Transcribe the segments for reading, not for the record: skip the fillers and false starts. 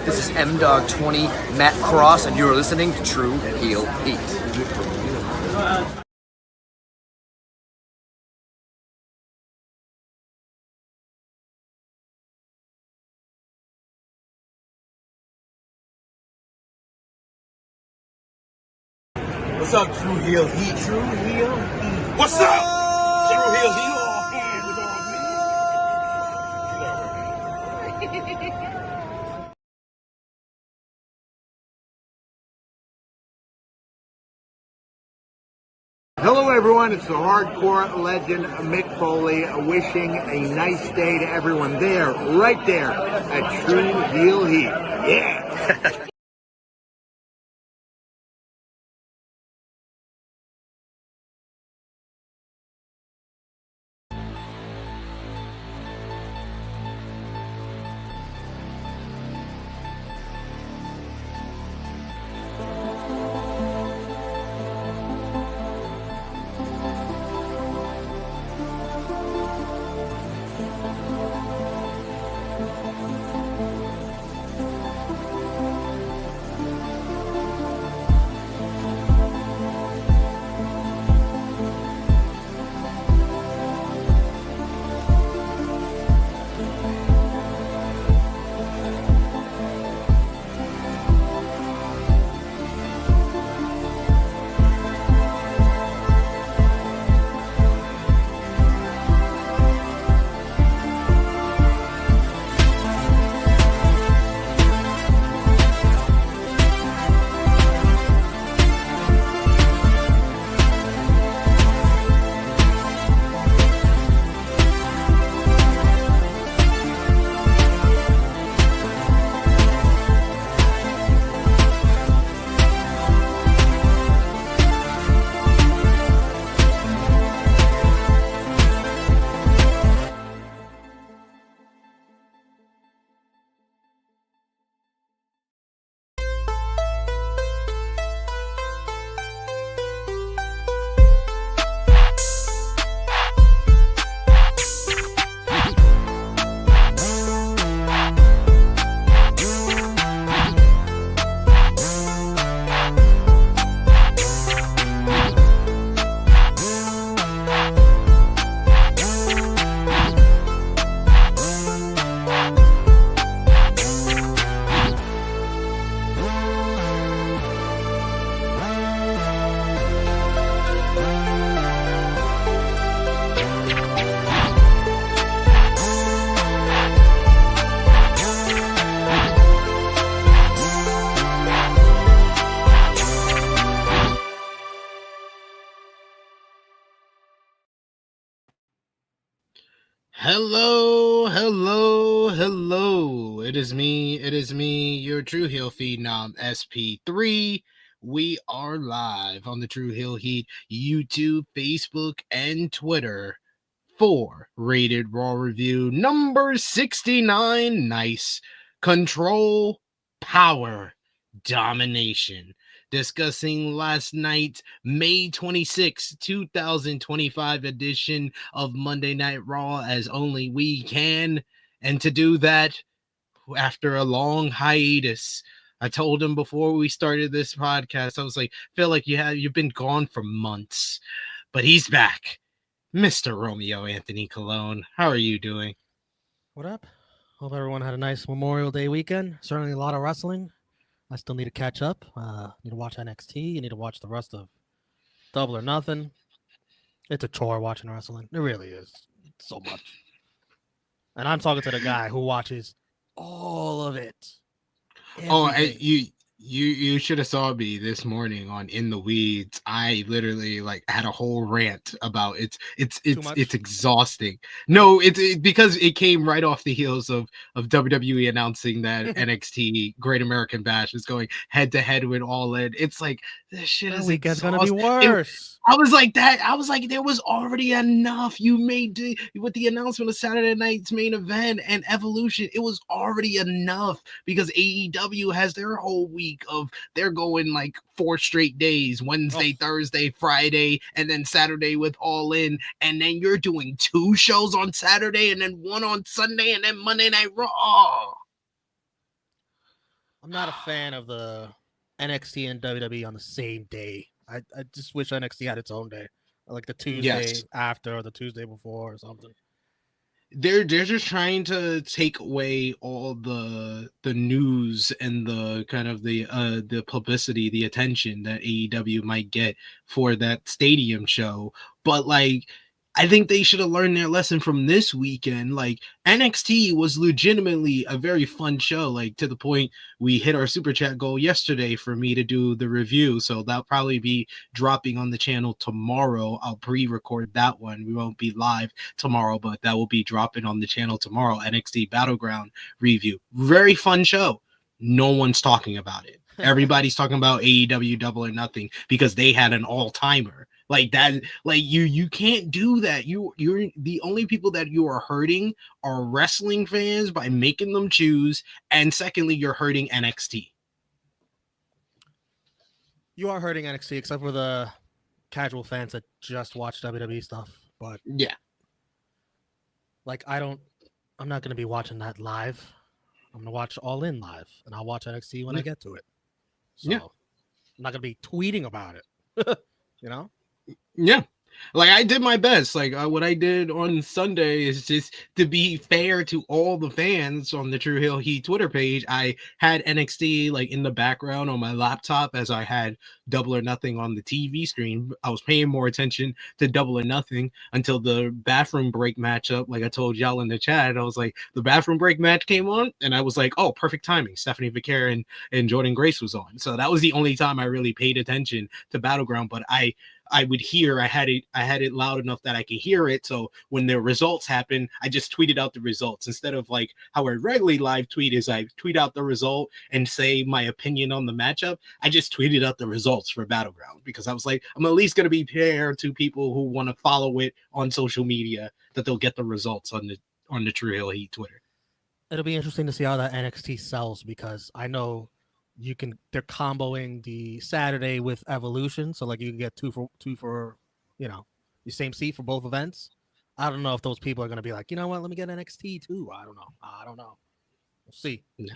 This is M-Dog20, Matt Cross, and you're listening to True Heel Heat. What's up, True Heel Heat? True Heel Heat. What's up? True Heel Heat. All hands is on me. Hello, everyone. It's the hardcore legend Mick Foley wishing a nice day to everyone there, right there at True Heel Heat. Yeah. Hello. It is me, your True Heel Feed nom SP3. We are live on the True Heel Heat YouTube, Facebook, and Twitter for Rated Raw Review number 69. Nice. Control, power, domination. Discussing last night's May 26, 2025 edition of Monday Night Raw as only we can. And to do that, after a long hiatus, I told him before we started this podcast, I was like, feel like you've been gone for months, but he's back. Mr. Romeo Anthony Colon, how are you doing? What up? Hope everyone had a nice Memorial Day weekend. Certainly a lot of wrestling. I still need to catch up. Need to watch NXT. You need to watch the rest of Double or Nothing. It's a chore watching wrestling. It really is. It's so much. And I'm talking to the guy who watches all of it. Everything. You should have saw me this morning on In the Weeds. I literally had a whole rant about it's exhausting. No, it's because it came right off the heels of WWE announcing that NXT Great American Bash is going head to head with All In. It's like this shit is weekend's gonna be worse. I was like there was already enough. You made with the announcement of Saturday night's main event and Evolution. It was already enough because AEW has their whole week of they're going 4 straight days, Wednesday, Thursday, Friday, and then Saturday with All In, and then you're doing 2 shows on Saturday and then 1 on Sunday and then Monday Night Raw. I'm not a fan of the NXT and WWE on the same day. I just wish NXT had its own day, like the Tuesday Yes. after or the Tuesday before or something. They're just trying to take away all the news and the kind of the publicity, the attention that AEW might get for that stadium show. But like, I think they should have learned their lesson from this weekend. Like, NXT was legitimately a very fun show, like to the point we hit our super chat goal yesterday for me to do the review. So that'll probably be dropping on the channel tomorrow. I'll pre-record that one. We won't be live tomorrow, but that will be dropping on the channel tomorrow. NXT Battleground review. Very fun show. No one's talking about it. Everybody's talking about AEW Double or Nothing because they had an all-timer. Like that, like you can't do that. You're the only people that you are hurting are wrestling fans by making them choose, and secondly, you're hurting NXT. You are hurting NXT, except for the casual fans that just watch WWE stuff. But yeah, like I'm not gonna be watching that live. I'm gonna watch All In live, and I'll watch NXT when I get to it. So I'm not gonna be tweeting about it. You know? Yeah. Like I did my best. Like what I did on Sunday is just to be fair to all the fans on the True Hill Heat Twitter page. I had NXT like in the background on my laptop as I had Double or Nothing on the TV screen. I was paying more attention to Double or Nothing until the bathroom break matchup. Like I told y'all in the chat, I was like, the bathroom break match came on, and I was like, oh, perfect timing. Stephanie Vaquer and Jordan Grace was on. So that was the only time I really paid attention to Battleground. But I would hear, I had it loud enough that I could hear it. So when the results happen, I just tweeted out the results instead of like how I regularly live tweet is I tweet out the result and say my opinion on the matchup. I just tweeted out the results for Battleground because I was like, I'm at least going to be fair to people who want to follow it on social media that they'll get the results on the True Hill Heat Twitter. It'll be interesting to see how that NXT sells because I know they're comboing the Saturday with Evolution, so like you can get two for the same seat for both events. I don't know if those people are gonna be like, you know what, let me get NXT too. I don't know. We'll see. Yeah.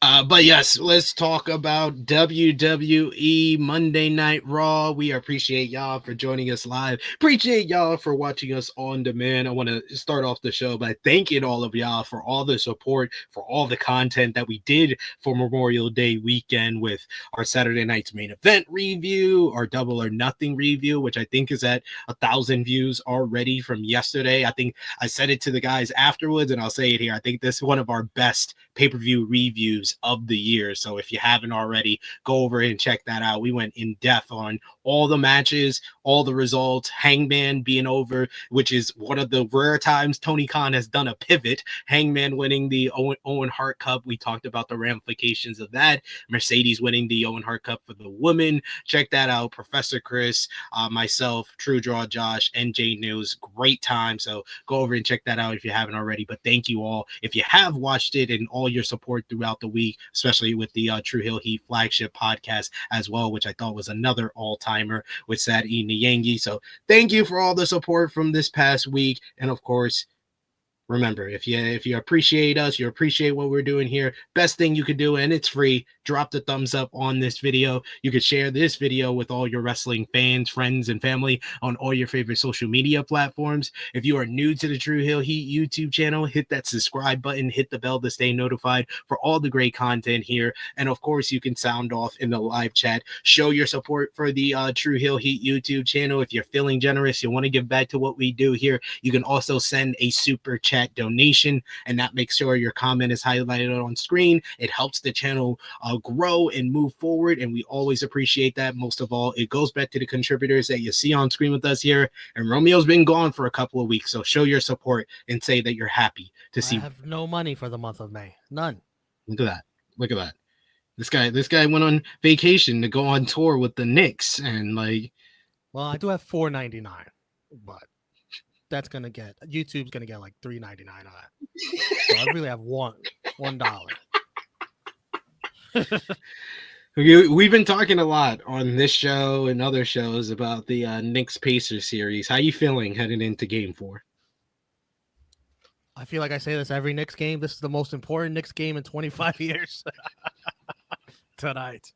But yes, let's talk about WWE Monday Night Raw. We appreciate y'all for joining us live. Appreciate y'all for watching us on demand. I want to start off the show by thanking all of y'all for all the support, for all the content that we did for Memorial Day weekend with our Saturday night's main event review, our Double or Nothing review, which I think is at 1,000 views already from yesterday. I think I said it to the guys afterwards, and I'll say it here. I think this is one of our best pay-per-view reviews of the year. So if you haven't already, go over and check that out. We went in depth on all the matches, all the results, Hangman being over, which is one of the rare times Tony Khan has done a pivot. Hangman winning the Owen Hart Cup. We talked about the ramifications of that. Mercedes winning the Owen Hart Cup for the women. Check that out. Professor Chris, myself, True Draw Josh, NJ News. Great time. So go over and check that out if you haven't already. But thank you all. If you have watched it and all your support throughout the week, especially with the True Hill Heat flagship podcast as well, which I thought was another all-timer with Sadie Nyangi. So thank you for all the support from this past week. And of course, remember, if you appreciate us, you appreciate what we're doing here, best thing you could do, and it's free, drop the thumbs up on this video. You could share this video with all your wrestling fans, friends, and family on all your favorite social media platforms. If you are new to the True Hill Heat YouTube channel, hit that subscribe button, hit the bell to stay notified for all the great content here. And of course, you can sound off in the live chat. Show your support for the True Hill Heat YouTube channel. If you're feeling generous, you want to give back to what we do here, you can also send a super chat donation, and that makes sure your comment is highlighted on screen. It helps the channel grow and move forward, and we always appreciate that. Most of all, it goes back to the contributors that you see on screen with us here. And Romeo's been gone for a couple of weeks, so show your support and say that you're happy to see. I have no money for the month of May. None. Look at that. This guy went on vacation to go on tour with the Knicks, and like, well, I do have $4.99, but YouTube's gonna get like $3.99 on that. So I really have $1. We've been talking a lot on this show and other shows about the Knicks Pacers series. How you feeling heading into Game 4? I feel like I say this every Knicks game. This is the most important Knicks game in 25 years. Tonight.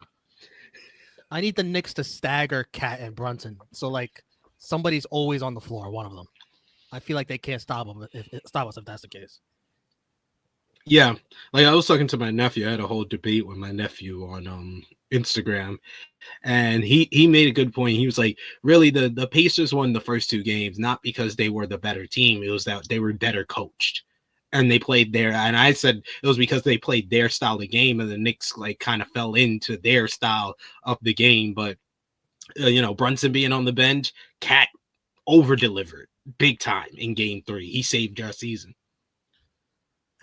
I need the Knicks to stagger Cat and Brunson. So, like, somebody's always on the floor, one of them. I feel like they can't stop them stop us if that's the case. Yeah, like I was talking to my nephew. I had a whole debate with my nephew on Instagram, and he made a good point. He was like, really, the Pacers won the first two games not because they were the better team. It was that they were better coached, and they played their. And I said it was because they played their style of game, and the Knicks like kind of fell into their style of the game. But Brunson being on the bench, Cat over delivered big time in Game 3. He saved our season.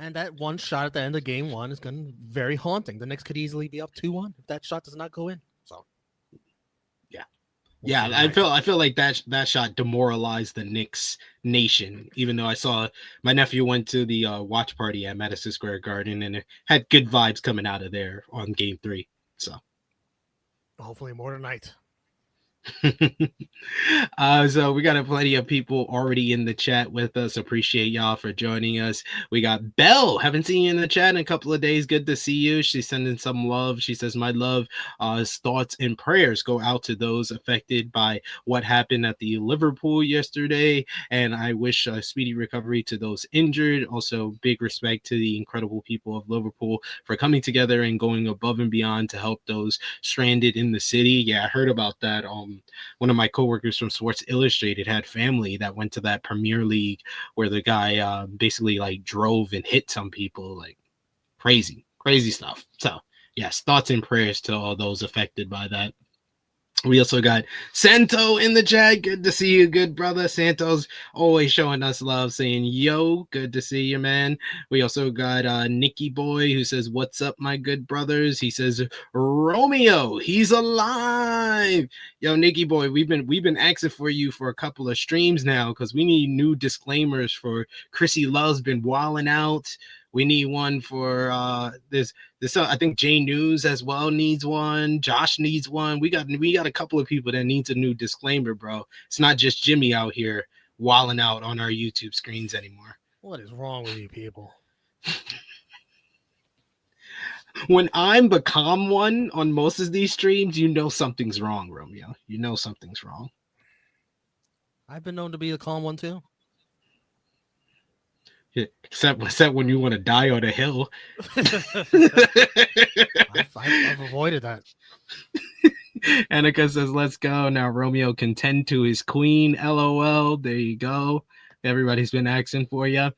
And that one shot at the end of game 1 is going to be very haunting. The Knicks could easily be up 2-1 if that shot does not go in. So, yeah, I feel like that shot demoralized the Knicks nation. Even though I saw my nephew went to the watch party at Madison Square Garden and it had good vibes coming out of there on Game 3. So, hopefully more tonight. So we got plenty of people already in the chat with us. Appreciate y'all for joining us. We got Belle. Haven't seen you in the chat in a couple of days. Good to see you. She's sending some love. She says, my love, thoughts and prayers go out to those affected by what happened at the Liverpool yesterday. And I wish a speedy recovery to those injured. Also, big respect to the incredible people of Liverpool for coming together and going above and beyond to help those stranded in the city. Yeah, I heard about that. One of my coworkers from Sports Illustrated had family that went to that Premier League where the guy basically like drove and hit some people, like crazy stuff. So yes, thoughts and prayers to all those affected by that. We also got Santo in the chat. Good to see you, good brother. Santo's always showing us love, saying, yo, good to see you, man. We also got Nicky Boy, who says, what's up, my good brothers? He says, Romeo, he's alive. Yo, Nicky Boy, we've been asking for you for a couple of streams now because we need new disclaimers for Chrissy Love's been wilding out. We need one for this. I think Jay News as well needs one. Josh needs one. We got a couple of people that needs a new disclaimer, bro. It's not just Jimmy out here wilding out on our YouTube screens anymore. What is wrong with you people? When I'm the calm one on most of these streams, you know something's wrong, Romeo. You know something's wrong. I've been known to be the calm one too. Except when you want to die on a hill. I've avoided that. Annika says, let's go. Now Romeo can tend to his queen. LOL. There you go. Everybody's been asking for you.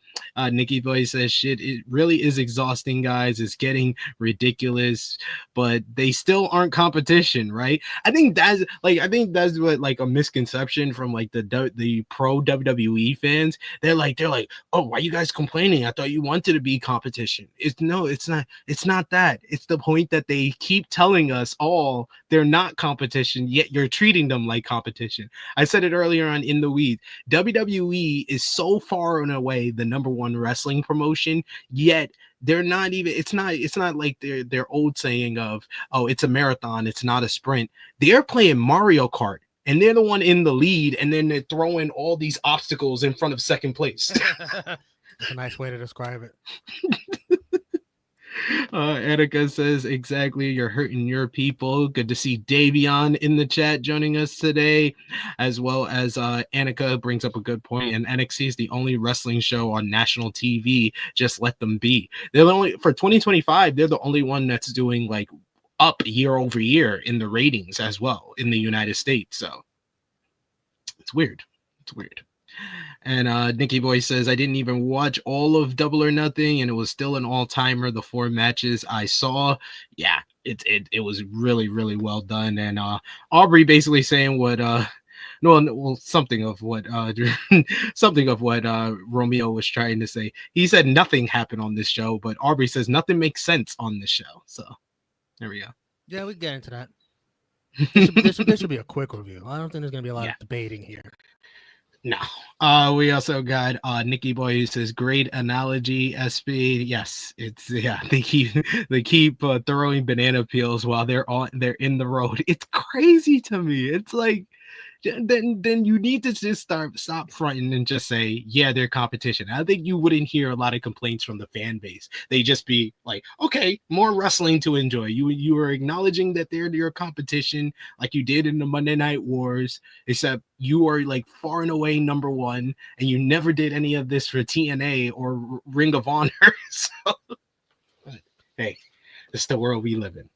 Nikki Boy says, shit, it really is exhausting, guys. It's getting ridiculous, but they still aren't competition, right? I think that's what like a misconception from like the pro WWE fans. They're like, oh, why are you guys complaining? I thought you wanted to be competition. It's not that. It's the point that they keep telling us all they're not competition, yet you're treating them like competition. I said it earlier on In the Weed. WWE is so far and away the number one wrestling promotion, yet they're not even, it's not like their old saying of, oh, it's a marathon, it's not a sprint. They're playing Mario Kart and they're the one in the lead, and then they're throwing all these obstacles in front of second place. That's a nice way to describe it. Erica says, exactly, you're hurting your people. Good to see Davion in the chat joining us today, as well as Annika brings up a good point, and NXT is the only wrestling show on national TV. Just let them be. They're the only, for 2025, they're the only one that's doing like up year over year in the ratings as well in the United States. So it's weird. And Nikki Boy says, I didn't even watch all of Double or Nothing, and it was still an all-timer, the 4 matches I saw. Yeah, it was really, really well done. And Aubrey basically saying what something of what Romeo was trying to say. He said nothing happened on this show, but Aubrey says nothing makes sense on this show. So there we go. Yeah, we get into that. This should be a quick review. I don't think there's gonna be a lot of debating here. No. We also got Nikki Boy who says, great analogy, SP. Yes, they keep throwing banana peels while they're in the road. It's crazy to me. It's like then you need to just stop fronting and just say, yeah, they're competition. I think you wouldn't hear a lot of complaints from the fan base. They just be like, okay, more wrestling to enjoy. You are acknowledging that they're your competition, like you did in the Monday Night Wars, except you are like far and away number one, and you never did any of this for TNA or Ring of Honor. So, hey, it's the world we live in.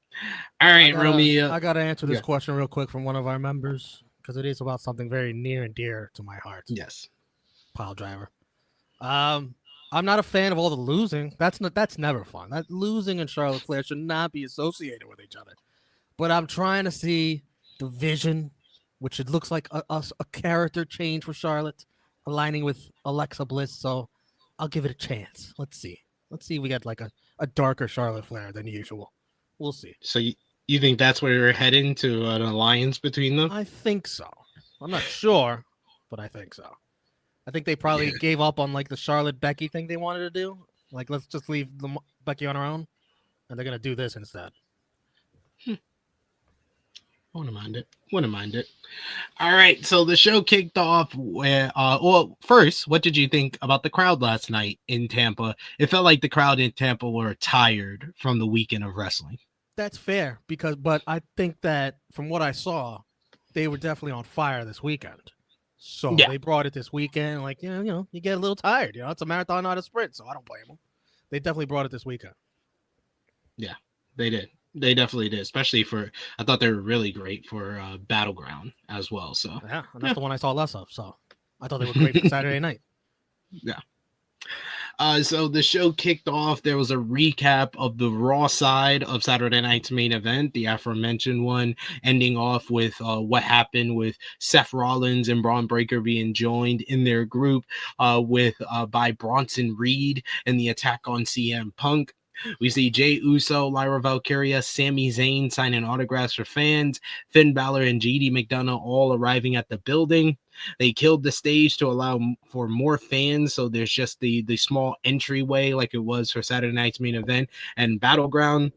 All right, Romeo. I gotta answer this question real quick from one of our members because it is about something very near and dear to my heart. Yes. Pile driver. I'm not a fan of all the losing. That's never fun. That losing and Charlotte Flair should not be associated with each other. But I'm trying to see the vision, which it looks like a character change for Charlotte, aligning with Alexa Bliss. So I'll give it a chance. Let's see. Let's see if we get like a darker Charlotte Flair than usual. We'll see. So you think that's where we're heading, to an alliance between them? I think so. I'm not sure, but I think so. I think they probably gave up on like the Charlotte Becky thing they wanted to do. Like, let's just leave Becky on her own, and they're gonna do this instead. Wouldn't mind it. All right, so the show kicked off where, well, first, what did you think about the crowd last night in Tampa? It felt like the crowd in Tampa were tired from the weekend of wrestling. That's fair, but I think that from what I saw, they were definitely on fire this weekend. So they brought it this weekend. Like, you know, you get a little tired. You know, it's a marathon, not a sprint, so I don't blame them. They definitely brought it this weekend. Yeah, they did. They definitely did, especially I thought they were really great for Battleground as well. So yeah, and that's the one I saw less of. So I thought they were great for Saturday night. Yeah. So the show kicked off. There was a recap of the Raw side of Saturday night's main event, the aforementioned one, ending off with what happened with Seth Rollins and Braun Breaker being joined in their group by Bronson Reed and the attack on CM Punk. We see Jey Uso, Lyra Valkyria, Sami Zayn signing autographs for fans, Finn Balor and JD McDonough all arriving at the building. They killed the stage to allow for more fans, so there's just the small entryway like it was for Saturday night's main event. And Battleground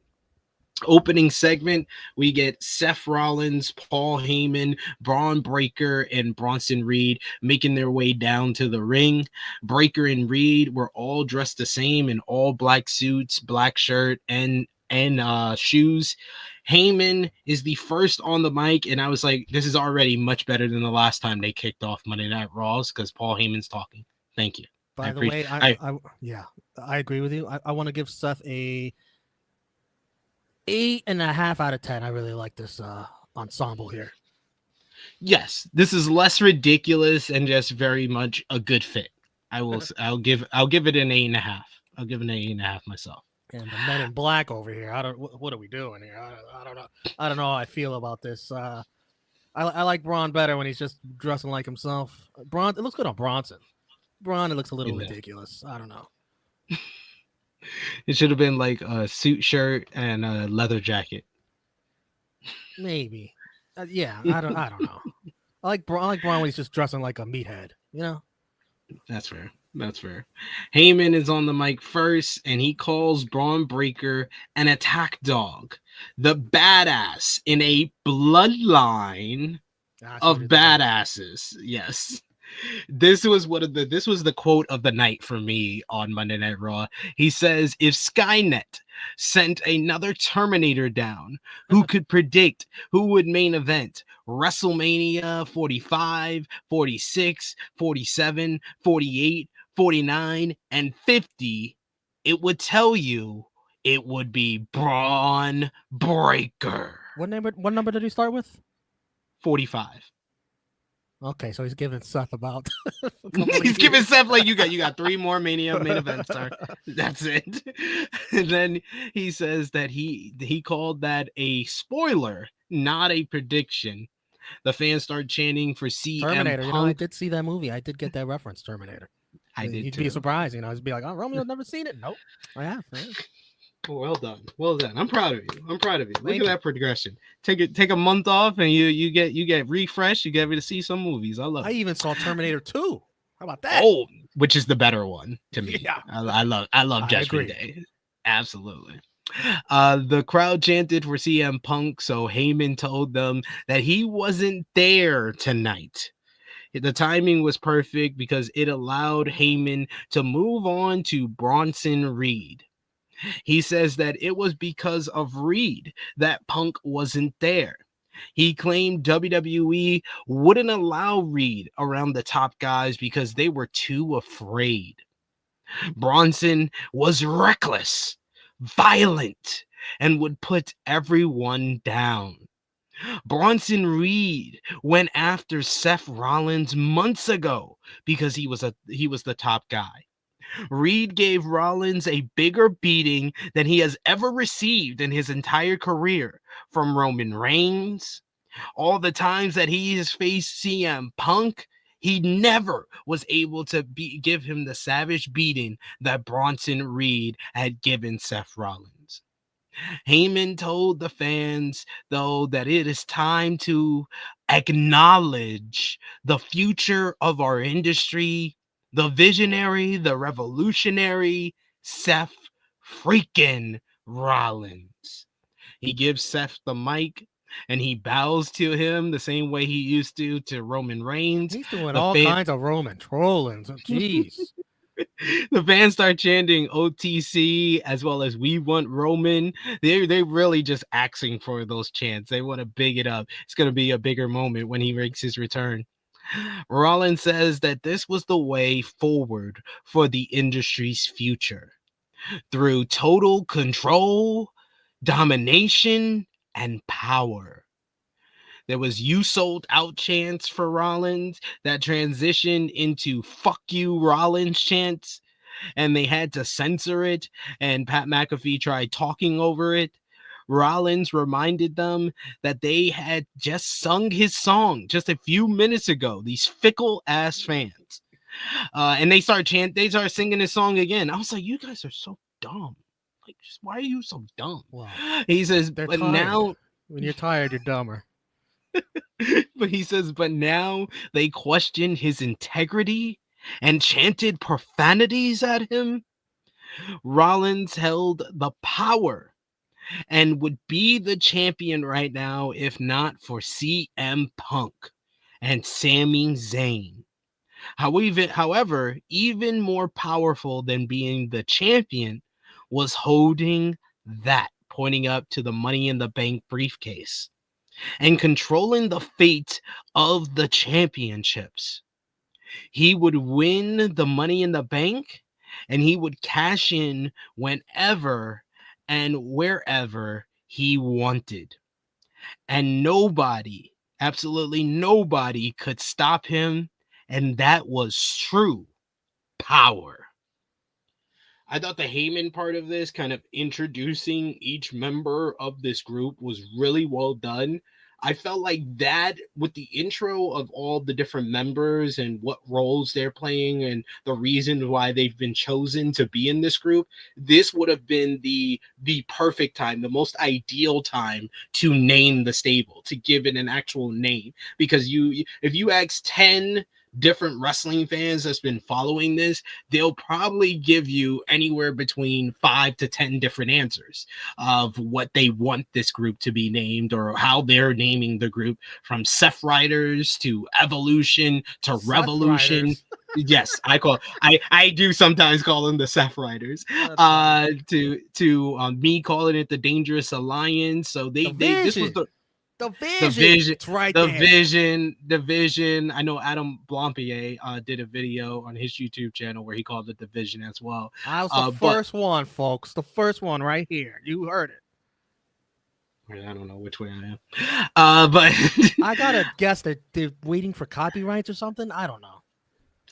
opening segment, we get Seth Rollins, Paul Heyman, Braun Breaker, and Bronson Reed making their way down to the ring. Breaker and Reed were all dressed the same in all black suits, black shirt, and shoes. Heyman is the first on the mic, and I was like, this is already much better than the last time they kicked off Monday Night Raws because Paul Heyman's talking. Thank you. By the way, I agree with you. I want to give Seth a 8.5 out of 10. I really like this ensemble here. Yes, this is less ridiculous and just very much a good fit. I'll give it an 8.5. I'll give it an 8.5 myself. And the Men in Black over here. What are we doing here? I don't know. I don't know how I feel about this. I like Braun better when he's just dressing like himself. It looks good on Bronson. Braun, it looks a little ridiculous. I don't know. It should have been like a suit shirt and a leather jacket. Maybe. Yeah, I don't know. I like Braun when he's just dressing like a meathead, you know? That's fair. Heyman is on the mic first, and he calls Braun Breaker an attack dog, the badass in a bloodline of badasses. Yes. This was the quote of the night for me on Monday Night Raw. He says, if Skynet sent another Terminator down, who could predict who would main event WrestleMania 45, 46, 47, 48, 49, and 50, it would tell you it would be Braun Breaker. What number did he start with? 45. Okay, so he's giving Seth about. He's giving Seth like you got 3 more Mania main events, sir. That's it. And then he says that he called that a spoiler, not a prediction. The fans start chanting for CM Terminator. Punk. You know, I did see that movie. I did get that reference, Terminator. You'd be surprised, you know. He'd be like, "Oh, Romeo's never seen it." Nope, I have. Man. Well done. I'm proud of you. Look at that progression. Take a month off, and you get refreshed. You get to see some movies. I even saw Terminator 2. How about that? Oh, which is the better one to me. Yeah, I love Judgment Day. Absolutely. The crowd chanted for CM Punk, so Heyman told them that he wasn't there tonight. The timing was perfect because it allowed Heyman to move on to Bronson Reed. He says that it was because of Reed that Punk wasn't there. He claimed WWE wouldn't allow Reed around the top guys because they were too afraid. Bronson was reckless, violent, and would put everyone down. Bronson Reed went after Seth Rollins months ago because he was the top guy. Reed gave Rollins a bigger beating than he has ever received in his entire career from Roman Reigns. All the times that he has faced CM Punk, he never was able to give him the savage beating that Bronson Reed had given Seth Rollins. Heyman told the fans, though, that it is time to acknowledge the future of our industry, the visionary, the revolutionary Seth freaking Rollins. He gives Seth the mic and he bows to him the same way he used to Roman Reigns. He's doing all kinds of Roman trolling. Jeez. The fans start chanting OTC as well as "We Want Roman." They really just asking for those chants. They want to big it up. It's going to be a bigger moment when he makes his return. Rollins says that this was the way forward for the industry's future through total control, domination, and power. There was "You sold out" chants for Rollins that transitioned into "Fuck you, Rollins" chants, and they had to censor it, and Pat McAfee tried talking over it. Rollins reminded them that they had just sung his song just a few minutes ago, these fickle ass fans. And they start singing his song again. I was like, you guys are so dumb. Like, just why are you so dumb? Wow. He says, They're but tired. now When you're tired, you're dumber. but he says, but now they question his integrity and chanted profanities at him. Rollins held the power and would be the champion right now if not for CM Punk and Sami Zayn. However, even more powerful than being the champion was holding that, pointing up to the Money in the Bank briefcase, and controlling the fate of the championships. He would win the Money in the Bank and he would cash in whenever and wherever he wanted. And nobody, absolutely nobody, could stop him. And that was true power. I thought the Heyman part of this, kind of introducing each member of this group, was really well done. I felt like that with the intro of all the different members and what roles they're playing and the reason why they've been chosen to be in this group, this would have been the perfect time, the most ideal time to name the stable, to give it an actual name. Because if you ask 10 different wrestling fans that's been following this, they'll probably give you anywhere between 5 to 10 different answers of what they want this group to be named or how they're naming the group, from Seth Riders to Evolution to Seth Revolution. Riders. Yes, I do sometimes call them the Seth Riders. To me calling it the Dangerous Alliance. So this was the vision. It's right the there. vision. I know Adam Blampier did a video on his YouTube channel where he called it the Vision as well. I was the first one, folks. The first one right here. You heard it. I don't know which way I am. But I gotta guess that they're waiting for copyrights or something. I don't know.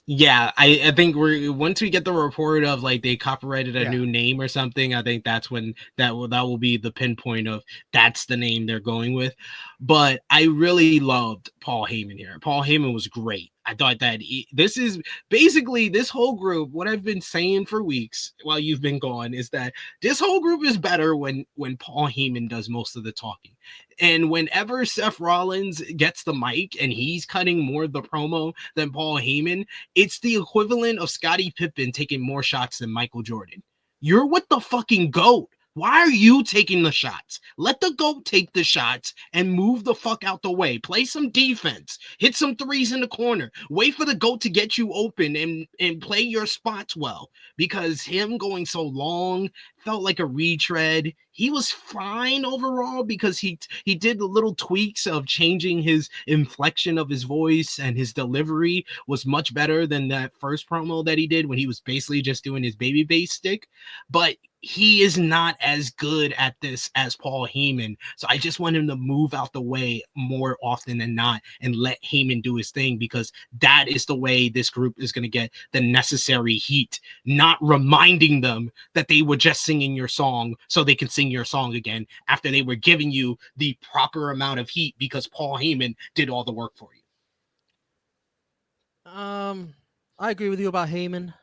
Yeah, I think once we get the report of like they copyrighted a new name or something, I think that's when that will be the pinpoint of that's the name they're going with. But I really loved Paul Heyman here. Paul Heyman was great. I thought that this is basically this whole group. What I've been saying for weeks while you've been gone is that this whole group is better when Paul Heyman does most of the talking. And whenever Seth Rollins gets the mic and he's cutting more of the promo than Paul Heyman, it's the equivalent of Scottie Pippen taking more shots than Michael Jordan. You're with the fucking GOAT. Why are you taking the shots? Let the GOAT take the shots and move the fuck out the way. Play some defense. Hit some threes in the corner. Wait for the GOAT to get you open and play your spots well. Because him going so long felt like a retread. He was fine overall because he did the little tweaks of changing his inflection of his voice, and his delivery was much better than that first promo that he did when he was basically just doing his baby bass stick. But he is not as good at this as Paul Heyman. So I just want him to move out the way more often than not and let Heyman do his thing, because that is the way this group is going to get the necessary heat, not reminding them that they were just singing your song so they can sing your song again after they were giving you the proper amount of heat because Paul Heyman did all the work for you. I agree with you about Heyman,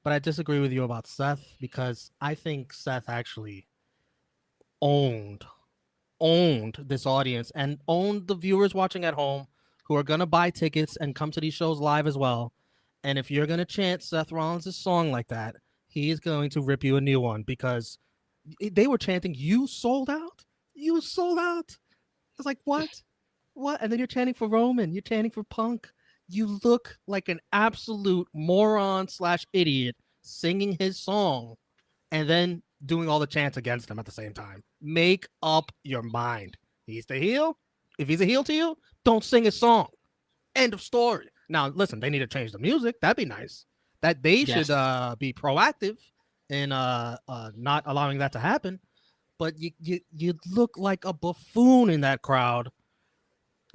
but I disagree with you about Seth, because I think Seth actually owned this audience and owned the viewers watching at home who are going to buy tickets and come to these shows live as well. And if you're going to chant Seth Rollins' song like that, he is going to rip you a new one, because they were chanting, "You sold out? You sold out?" It's like, what? What? And then you're chanting for Roman. You're chanting for Punk. You look like an absolute moron / idiot singing his song and then doing all the chants against him at the same time. Make up your mind. He's the heel. If he's a heel to you, don't sing his song. End of story. Now, listen, they need to change the music. That'd be nice. That they should be proactive in not allowing that to happen. But you look like a buffoon in that crowd,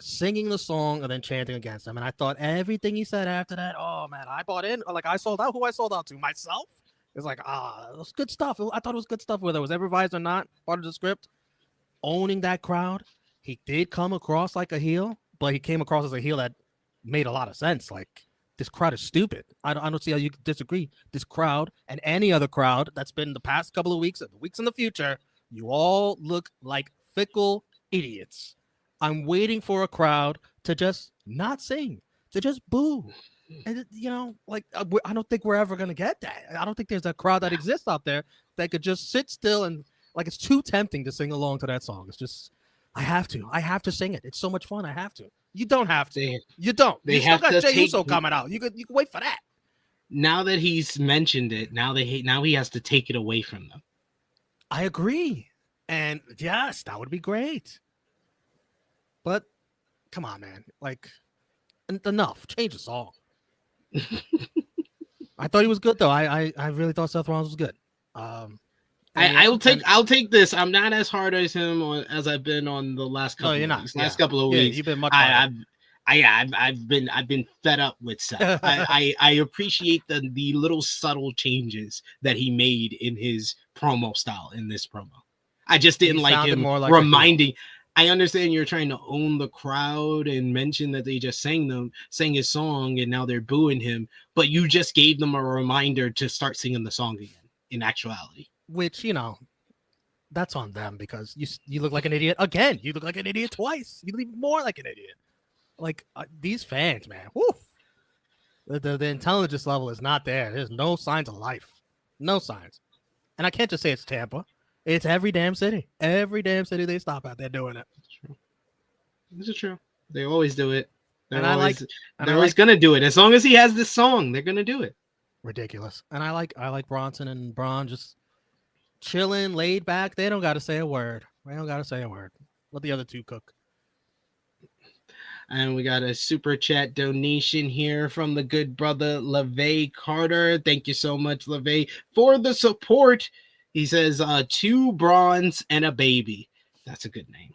singing the song and then chanting against him. And I thought everything he said after that, oh man, I bought in. Like, I sold out. Who I sold out to? Myself. It's like, it was good stuff. I thought it was good stuff, whether it was improvised or not, part of the script. Owning that crowd. He did come across like a heel, but he came across as a heel that made a lot of sense. Like, this crowd is stupid. I don't see how you could disagree. This crowd and any other crowd that's been the past couple of weeks and the weeks in the future, you all look like fickle idiots. I'm waiting for a crowd to just not sing, to just boo. And, like, I don't think we're ever going to get that. I don't think there's a crowd that exists out there that could just sit still and, like, it's too tempting to sing along to that song. It's just, I have to sing it. It's so much fun. I have to. You don't have to. You don't. They you have still got to Jey Uso coming out. You could wait for that. Now that he's mentioned it, now he has to take it away from them. I agree. And yes, that would be great. But come on, man. Like, enough. Change the song. I thought he was good though. I really thought Seth Rollins was good. I'll take this. I'm not as hard as him as I've been on the last couple of weeks. Last couple of weeks. You've been much harder. I've been fed up with Seth. I appreciate the little subtle changes that he made in his promo style in this promo. I just didn't like him reminding. I understand you're trying to own the crowd and mention that they just sang his song and now they're booing him, but you just gave them a reminder to start singing the song again. In actuality, which that's on them, because you look like an idiot again. You look like an idiot twice. You look even more like an idiot. Like, these fans, man. Woo. The intelligence level is not there. There's no signs of life. No signs. And I can't just say it's Tampa. It's every damn city. Every damn city they stop at, they're doing it. This is true. They always do it. They're always gonna do it. As long as he has this song, they're gonna do it. Ridiculous. And I like Bronson and Braun just chilling, laid back. They don't got to say a word. Let the other two cook. And we got a super chat donation here from the good brother LeVay Carter. Thank you so much, LeVay, for the support. He says 2 bronze and a baby. That's a good name.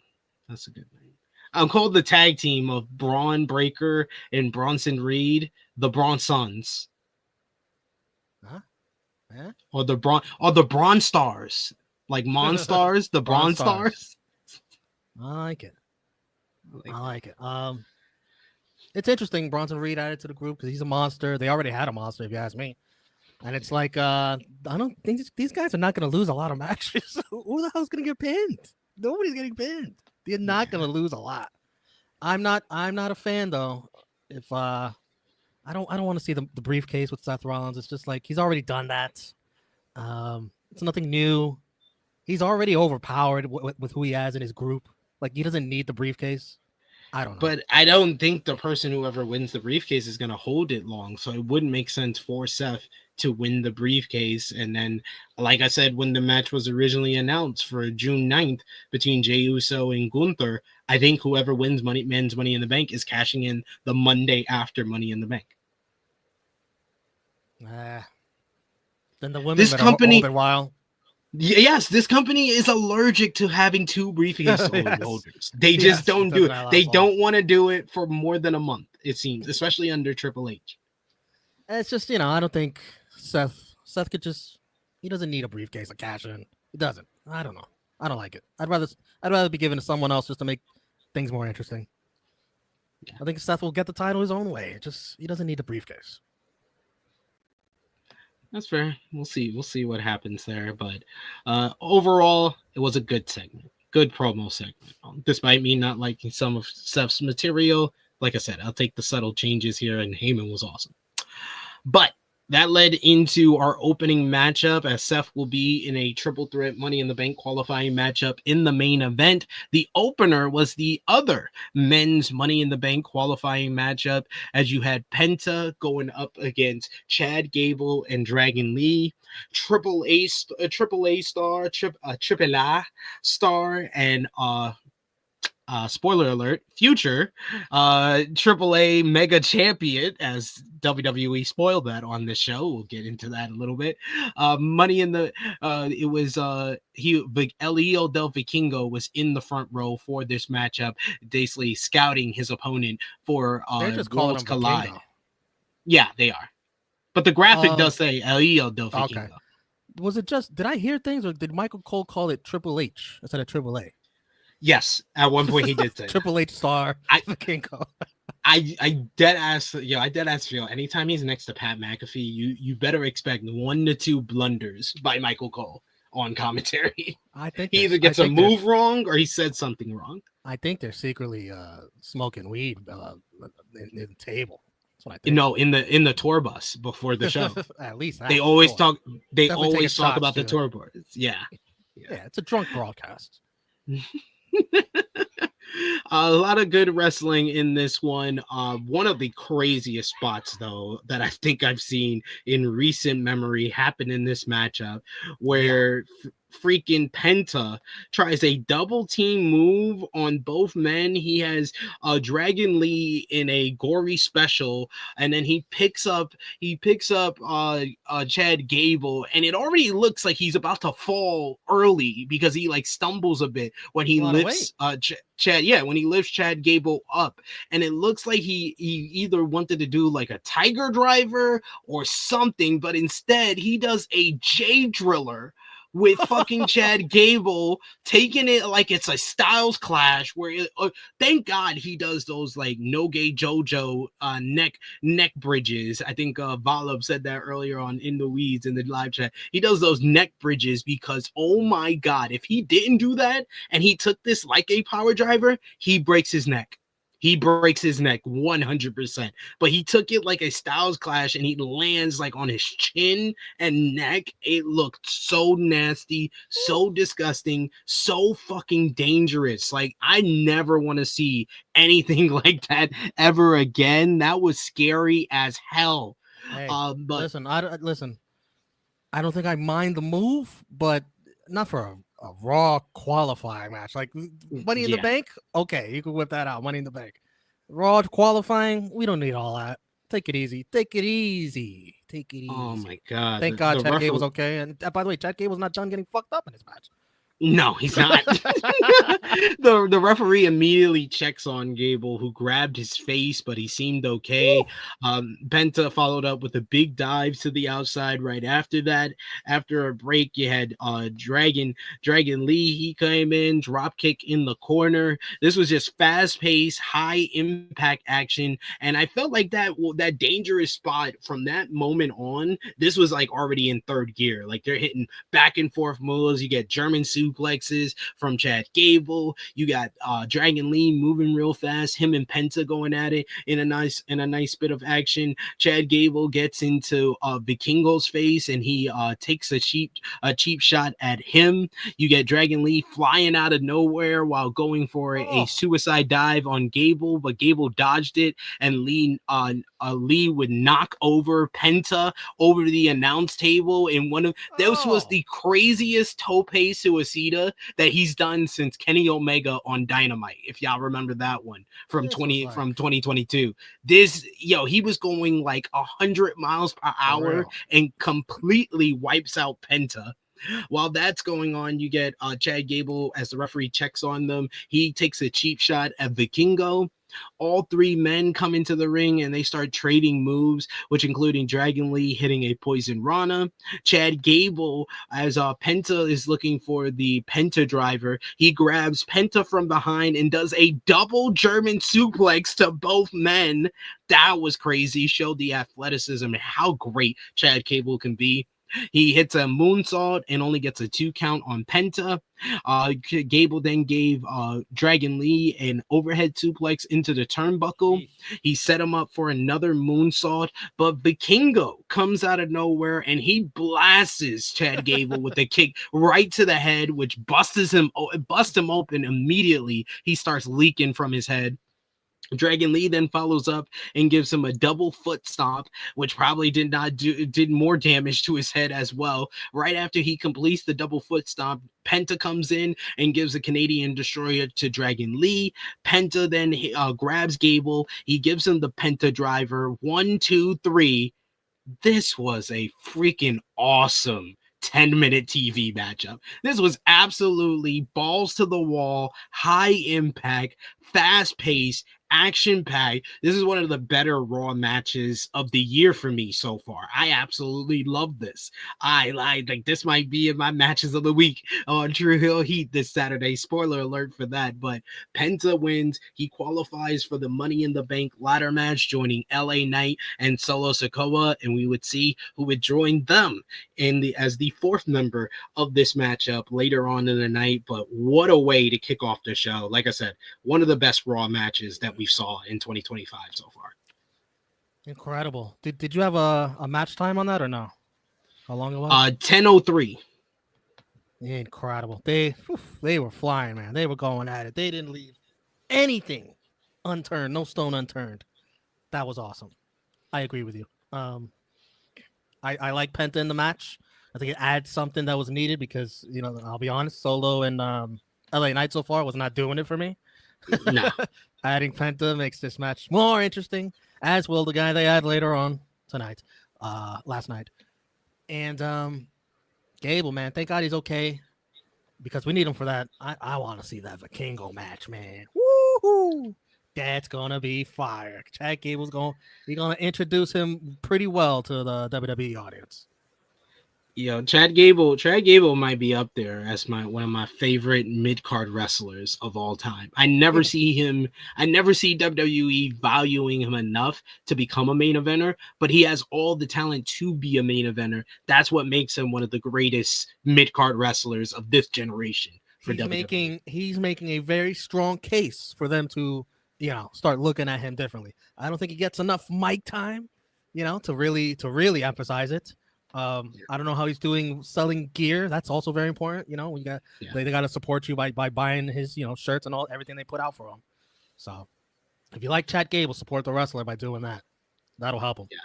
I'm called the tag team of Braun Breaker and Bronson Reed, the Bronsons. Huh? Yeah. Or the Braun Stars. Like Monstars, the Braun Stars. I like it. It's interesting. Bronson Reed added to the group because he's a monster. They already had a monster, if you ask me. And it's like, I don't think these guys are not going to lose a lot of matches. Who the hell's going to get pinned? Nobody's getting pinned. They're not going to lose a lot. I'm not a fan though. If I don't want to see the briefcase with Seth Rollins. It's just like he's already done that. It's nothing new. He's already overpowered with who he has in his group. Like, he doesn't need the briefcase. I don't know. But I don't think the person who ever wins the briefcase is going to hold it long. So it wouldn't make sense for Seth to win the briefcase. And then, like I said, when the match was originally announced for June 9th between Jey Uso and Gunther, I think whoever wins men's Money in the Bank is cashing in the Monday after Money in the Bank. Then the women This better company, hold it while. yes, this company is allergic to having two briefcase Yes. holders. They just don't do doesn't it. They last long. don't want to do it for more than a month, it seems, especially under Triple H. It's just, I don't think Seth could just, he doesn't need a briefcase to cash in. He doesn't. I don't know. I don't like it. I'd rather be given to someone else just to make things more interesting. Yeah. I think Seth will get the title his own way. He doesn't need a briefcase. That's fair. We'll see. We'll see what happens there. But overall, it was a good segment. Good promo segment. Despite me not liking some of Seth's material, like I said, I'll take the subtle changes here, and Heyman was awesome. But that led into our opening matchup, as Seth will be in a triple threat Money in the Bank qualifying matchup in the main event. The opener was the other men's Money in the Bank qualifying matchup, as you had Penta going up against Chad Gable and Dragon Lee, Triple A star, and spoiler alert, future AAA mega champion, as WWE spoiled that on this show. We'll get into that a little bit. Money in the it was El Hijo del Vikingo was in the front row for this matchup, basically scouting his opponent for They're just Worlds calling him Collide. Vikingo. Yeah, they are. But the graphic does say El Hijo del Vikingo. Okay. Was it just, did I hear things, or did Michael Cole call it Triple H instead of Triple A? Yes, at one point he did say Triple H star Vikingo. I dead ass feel anytime he's next to Pat McAfee, you better expect 1 to 2 blunders by Michael Cole on commentary. I think he either gets a move wrong or he said something wrong. I think they're secretly smoking weed in the table. That's what I think. No, in the tour bus before the show. At least they always talk. They Definitely always talk about too. the tour bus. Yeah, it's a drunk broadcast. A lot of good wrestling in this one. One of the craziest spots, though, that I think I've seen in recent memory happen in this matchup, where freaking Penta tries a double team move on both men. He has Dragon Lee in a gory special, and then he picks up Chad Gable, and it already looks like he's about to fall early because he like stumbles a bit when he lifts when he lifts Chad Gable up, and it looks like he either wanted to do like a tiger driver or something, but instead he does a J driller with fucking Chad Gable, taking it like it's a Styles Clash, where thank God he does those like no gay JoJo neck bridges. I think Valab said that earlier on in the weeds in the live chat. He does those neck bridges because, oh my God, if he didn't do that and he took this like a power driver, he breaks his neck. He breaks his neck 100%, but he took it like a Styles Clash and he lands like on his chin and neck. It looked so nasty, so disgusting, so fucking dangerous. Like, I never want to see anything like that ever again. That was scary as hell. Hey, but listen, I don't think I mind the move, but not for a Raw qualifying match. Like Money in the Bank, okay, you can whip that out. Money in the Bank. Raw qualifying, we don't need all that. Take it easy. Oh my God. Thank God Chad Gable's okay. And by the way, Chad Gable's not done getting fucked up in his match. No, he's not. The referee immediately checks on Gable, who grabbed his face, but he seemed okay. Penta followed up with a big dive to the outside right after that. After a break, you had Dragon Lee. He came in, drop kick in the corner. This was just fast-paced, high-impact action, and I felt like that dangerous spot from that moment on, this was like already in third gear. Like, they're hitting back and forth moves. You get German suplexes suplexes from Chad Gable. You got Dragon Lee moving real fast. Him and Penta going at it in a nice bit of action. Chad Gable gets into Vikingo's face and he takes a cheap shot at him. You get Dragon Lee flying out of nowhere while going for a suicide dive on Gable, but Gable dodged it, and Lee would knock over Penta over the announce table. And this was the craziest tope suicida that he's done since Kenny Omega on Dynamite, if y'all remember that one from 2022. He was going like 100 miles per hour and completely wipes out Penta. While that's going on, you get Chad Gable, as the referee checks on them, he takes a cheap shot at Vikingo. All three men come into the ring and they start trading moves, which including Dragon Lee hitting a Poison Rana. Chad Gable, as Penta is looking for the Penta driver, he grabs Penta from behind and does a double German suplex to both men. That was crazy. Showed the athleticism and how great Chad Gable can be. He hits a moonsault and only gets a 2 count on Penta. Gable then gave Dragon Lee an overhead suplex into the turnbuckle. He set him up for another moonsault, but Vikingo comes out of nowhere and he blasts Chad Gable with a kick right to the head, which busts him open immediately. He starts leaking from his head. Dragon Lee then follows up and gives him a double foot stomp, which probably did more damage to his head as well. Right after he completes the double foot stomp, Penta comes in and gives a Canadian Destroyer to Dragon Lee. Penta then grabs Gable. He gives him the Penta driver. 1, 2, 3. This was a freaking awesome 10-minute TV matchup. This was absolutely balls to the wall, high impact, fast paced, action packed. This is one of the better Raw matches of the year for me so far. I absolutely love this. I like this might be in my matches of the week on True Hill Heat this Saturday. Spoiler alert for that, but Penta wins. He qualifies for the Money in the Bank ladder match, joining LA Knight and Solo Sikoa, and we would see who would join them as the fourth member of this matchup later on in the night. But what a way to kick off the show. Like I said, one of the best Raw matches that we saw in 2025 so far. Incredible. Did you have a match time on that or no? How long it was? 10:03. Incredible. They were flying, man. They were going at it. They didn't leave anything unturned. No stone unturned. That was awesome. I agree with you. I like Penta in the match. I think it adds something that was needed because, I'll be honest, Solo and LA Knight so far was not doing it for me. No. Adding Penta makes this match more interesting, as will the guy they add later on last night. And Gable, man, thank God he's okay because we need him for that. I want to see that Vikingo match, man. Woo-hoo! That's gonna be fire. Chad Gable's gonna introduce him pretty well to the WWE audience. Chad Gable might be up there as one of my favorite mid-card wrestlers of all time. I never see WWE valuing him enough to become a main eventer, but he has all the talent to be a main eventer. That's what makes him one of the greatest mid-card wrestlers of this generation for WWE. He's making a very strong case for them to, start looking at him differently. I don't think he gets enough mic time, to really emphasize it. I don't know how he's doing selling gear. That's also very important. They got to support you by buying his, shirts and everything they put out for him. So if you like Chad Gable, support the wrestler by doing that. That'll help him. Yeah.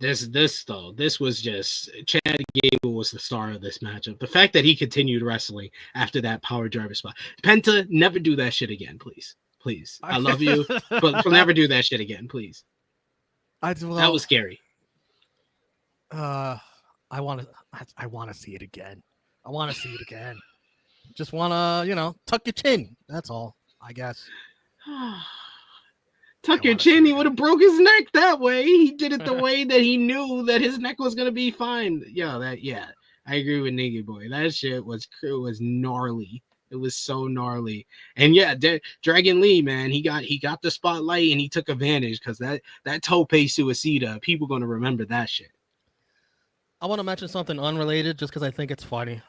This was just Chad Gable was the star of this matchup. The fact that he continued wrestling after that power driver spot. Penta, never do that shit again, please. Please. I love you, but never do that shit again, please. That was scary. I want to see it again. I want to see it again. Just want to, tuck your chin. That's all, I guess. Tuck your chin. He would have broke his neck that way. He did it the way that he knew that his neck was going to be fine. I agree with Niggy Boy. That shit was gnarly. It was so gnarly. And Dragon Lee, man, he got the spotlight and he took advantage because that tope suicida, people going to remember that shit. I want to mention something unrelated just because I think it's funny.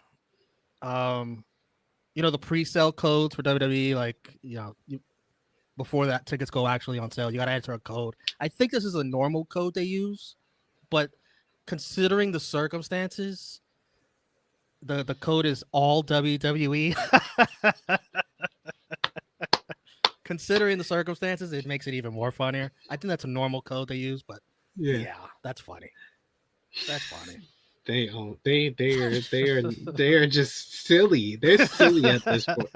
the pre-sale codes for WWE, like before that tickets go actually on sale, you got to enter a code. I think this is a normal code they use, but considering the circumstances, the code is all WWE. Considering the circumstances, it makes it even more funnier. I think that's a normal code they use, but yeah, that's funny. That's funny. They are just silly. They're silly at this point.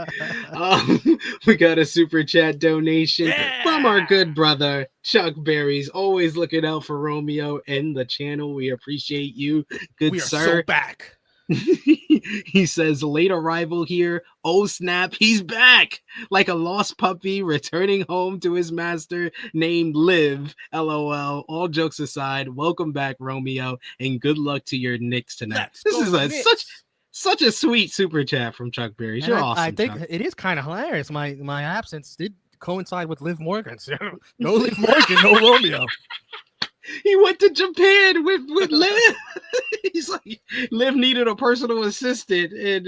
We got a super chat donation from our good brother Chuck Berry's. Always looking out for Romeo and the channel. We appreciate you, good We are sir. so back. He says, late arrival here. Oh snap, he's back like a lost puppy returning home to his master named Liv. LOL. All jokes aside, welcome back, Romeo, and good luck to your Knicks tonight. This is such a sweet super chat from Chuck Berry. You're awesome. I think Chuck. it is kind of hilarious. My absence did coincide with Liv Morgan's. No Liv Morgan, no Romeo. He went to Japan with Liv. He's like, Liv needed a personal assistant and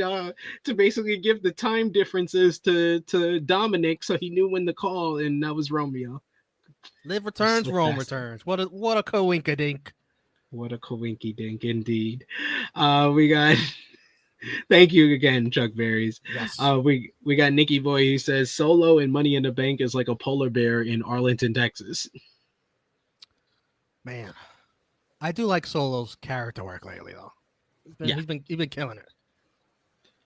to basically give the time differences to Dominic, so he knew when to call, and that was Romeo. Liv returns, Rome returns. What a coinkadink. What a coinky dink indeed. We got thank you again, Chuck Berries. Yes. We got Nikki Boy who says Solo and Money in the Bank is like a polar bear in Arlington, Texas. Man, I do like Solo's character work lately, though. He's been killing it.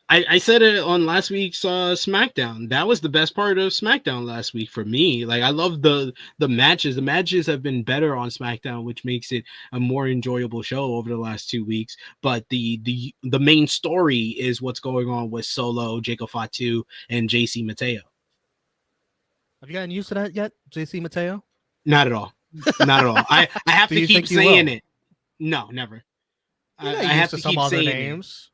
I said it on last week's SmackDown. That was the best part of SmackDown last week for me. Like, I love the matches. The matches have been better on SmackDown, which makes it a more enjoyable show over the last 2 weeks. But the main story is what's going on with Solo, Jacob Fatu, and JC Mateo. Have you gotten used to that yet, JC Mateo? Not at all. Not at all. I have to keep saying it. No, never. I have to keep saying names.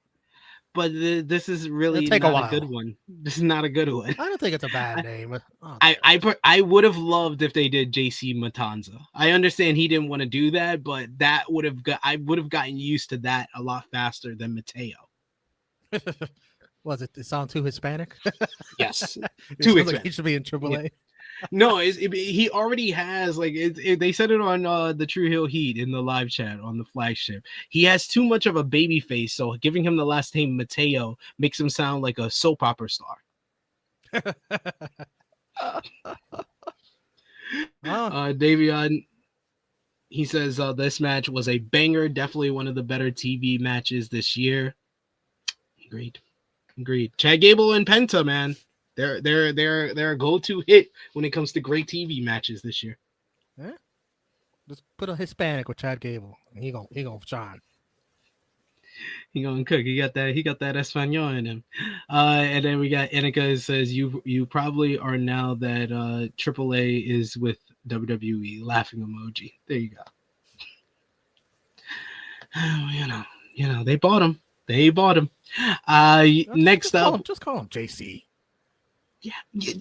But this is really not a good one. This is not a good one. I don't think it's a bad name. I would have loved if they did JC Matanza. I understand he didn't want to do that, but I would have gotten used to that a lot faster than Mateo. Was it sound too Hispanic? Yes, too Hispanic. Like he should be in AAA. Yeah. No, he already has, like, they said it on the True Hill Heat in the live chat on the flagship. He has too much of a baby face, so giving him the last name Mateo makes him sound like a soap opera star. Davion, he says this match was a banger, definitely one of the better TV matches this year. Agreed. Chad Gable and Penta, man. They're a go-to hit when it comes to great TV matches this year. Yeah. Just put a Hispanic with Chad Gable. And he gonna shine. He gonna cook. He got that Espanol in him. And then we got Enika says you probably are now that AAA is with WWE. Laughing emoji. There you go. You know they bought him. Next up, just call him JC. Yeah,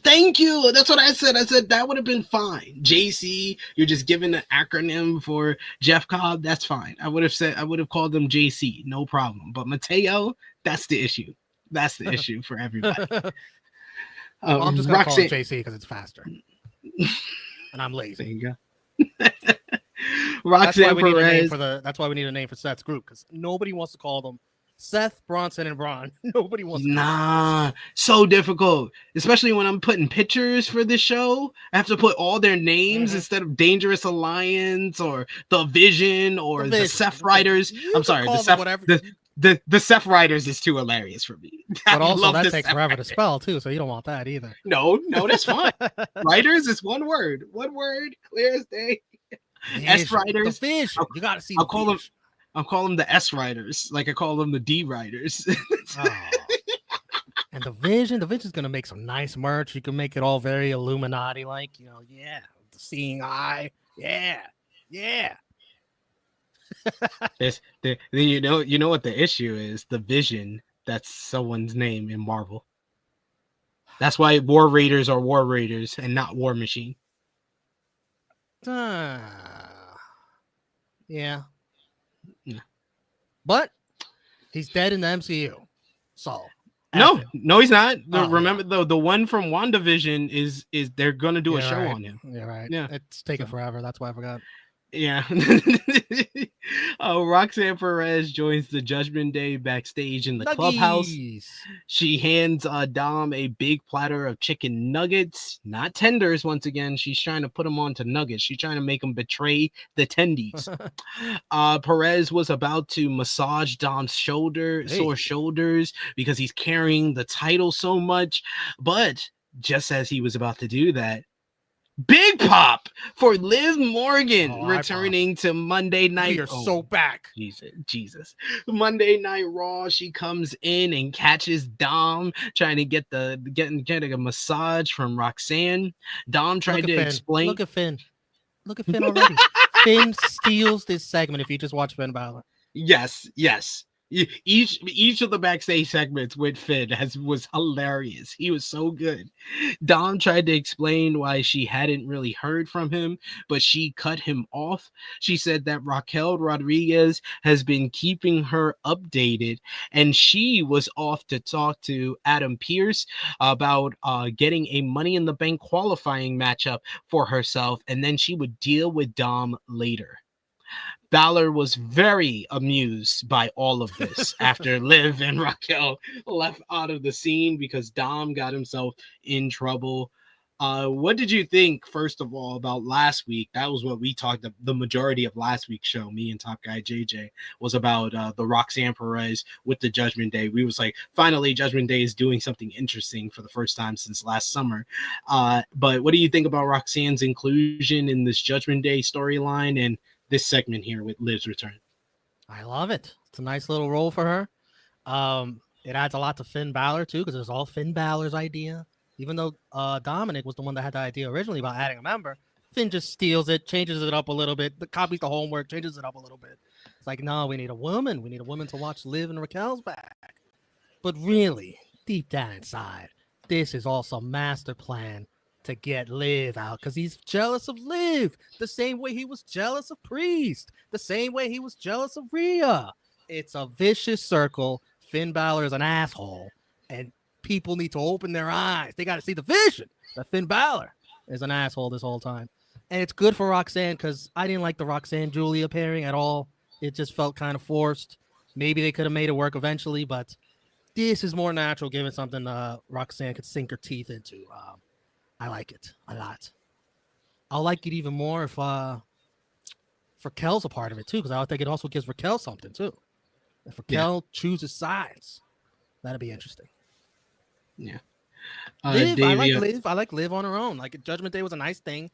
thank you. That's what I said. I said that would have been fine. JC, you're just giving an acronym for Jeff Cobb. That's fine. I would have called them JC, no problem. But Mateo, that's the issue. That's the issue for everybody. I'm just gonna call him JC because it's faster, and I'm lazy. There you go. Roxanne Perez. That's why we need a name for Seth's group, because nobody wants to call them Seth, Bronson, and Braun. Nobody wants to. Nah, so difficult. Especially when I'm putting pictures for this show. I have to put all their names instead of Dangerous Alliance or The Vision or the Seth Riders. I'm sorry, the Seth Riders is too hilarious for me. But also that takes forever to spell too, so you don't want that either. No, that's fine. Riders is one word, clear as day. S Riders. The Vision. You gotta see. I'll call them the S Riders, like I call them the D Riders. And the Vision's gonna make some nice merch. You can make it all very Illuminati like, the seeing eye. Yeah. You know what the issue is? The Vision. That's someone's name in Marvel. That's why War Raiders are War Raiders and not War Machine. Yeah. But he's dead in the MCU. So No, F no, he's not. Oh, Remember the one from WandaVision is they're gonna do a show right. on him. Yeah, right. Yeah. It's taken forever. That's why I forgot. Yeah. Roxanne Perez joins the Judgment Day backstage in the clubhouse. Nuggies. She hands Dom a big platter of chicken nuggets, not tenders. Once again, she's trying to put them onto nuggets. She's trying to make them betray the tendies. Perez was about to massage Dom's sore shoulders because he's carrying the title so much. But just as he was about to do that, big pop for Liv Morgan returning to Monday Night. We are so back. Jesus. Monday Night Raw. She comes in and catches Dom trying to getting a massage from Roxanne. Dom tried to explain. Look at Finn. Look at Finn already. Finn steals this segment if you just watch Finn Balor. Yes. Each of the backstage segments with Finn was hilarious. He was so good. Dom tried to explain why she hadn't really heard from him, but she cut him off. She said that Raquel Rodriguez has been keeping her updated, and she was off to talk to Adam Pearce about getting a Money in the Bank qualifying matchup for herself, and then she would deal with Dom later. Balor was very amused by all of this after Liv and Raquel left out of the scene because Dom got himself in trouble. What did you think, first of all, about last week? That was what we talked the majority of last week's show, me and Top Guy JJ, was about the Roxanne Perez with the Judgment Day. We was like, finally, Judgment Day is doing something interesting for the first time since last summer. But what do you think about Roxanne's inclusion in this Judgment Day storyline and this segment here with Liv's return? I love it. It's a nice little role for her. It adds a lot to Finn Balor too, because it was all Finn Balor's idea. Even though Dominic was the one that had the idea originally about adding a member, Finn just steals it, changes it up a little bit, copies the homework, changes it up a little bit. It's like, no, we need a woman. We need a woman to watch Liv and Raquel's back. But really, deep down inside, this is also master plan to get Liv out because he's jealous of Liv the same way he was jealous of Priest, the same way he was jealous of Rhea. It's a vicious circle. Finn Balor is an asshole, and people need to open their eyes. They got to see the vision that Finn Balor is an asshole this whole time. And it's good for Roxanne because I didn't like the Roxanne Julia pairing at all. It just felt kind of forced. Maybe they could have made it work eventually, but this is more natural given something Roxanne could sink her teeth into. I like it a lot. I'll like it even more if Raquel's a part of it too, because I think it also gives Raquel something too. If Raquel chooses sides, that'd be interesting. Yeah. Liv, I like Liv on her own. Like Judgment Day was a nice thing.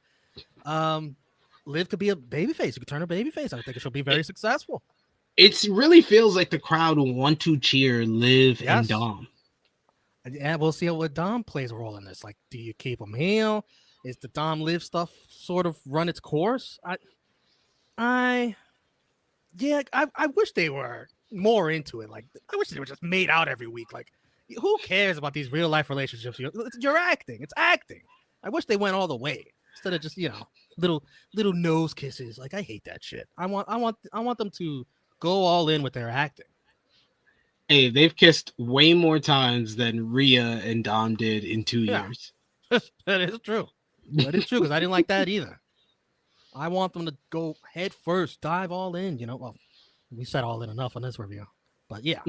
Liv could be a babyface. You could turn her babyface. I think she'll be very successful. It really feels like the crowd will want to cheer Liv and Dom. Yeah, we'll see what Dom plays a role in this. Like, do you keep him heel? Is the Dom Liv stuff sort of run its course? I wish they were more into it. Like, I wish they were just made out every week. Like, who cares about these real life relationships? You're acting. It's acting. I wish they went all the way instead of just little nose kisses. Like, I hate that shit. I want them to go all in with their acting. Hey, they've kissed way more times than Rhea and Dom did in 2 years. That is true. That is true, because I didn't like that either. I want them to go head first, dive all in. Well, we said all in enough on this review, but yeah.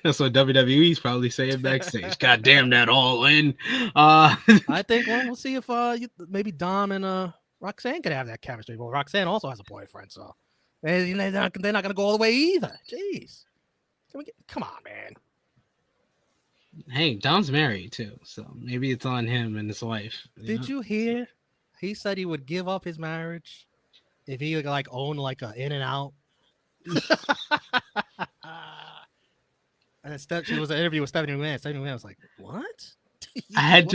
That's what WWE's probably saying backstage. God damn that all in. I think we'll see if maybe Dom and Roxanne could have that chemistry. Well, Roxanne also has a boyfriend, so they're not going to go all the way either. Jeez. Come on, man. Hey, Dom's married too, so maybe it's on him and his wife. Did you hear? He said he would give up his marriage if he owned an In-N-Out. And she was an interview with Stephanie McMahon. Stephanie McMahon was like, "What?" I had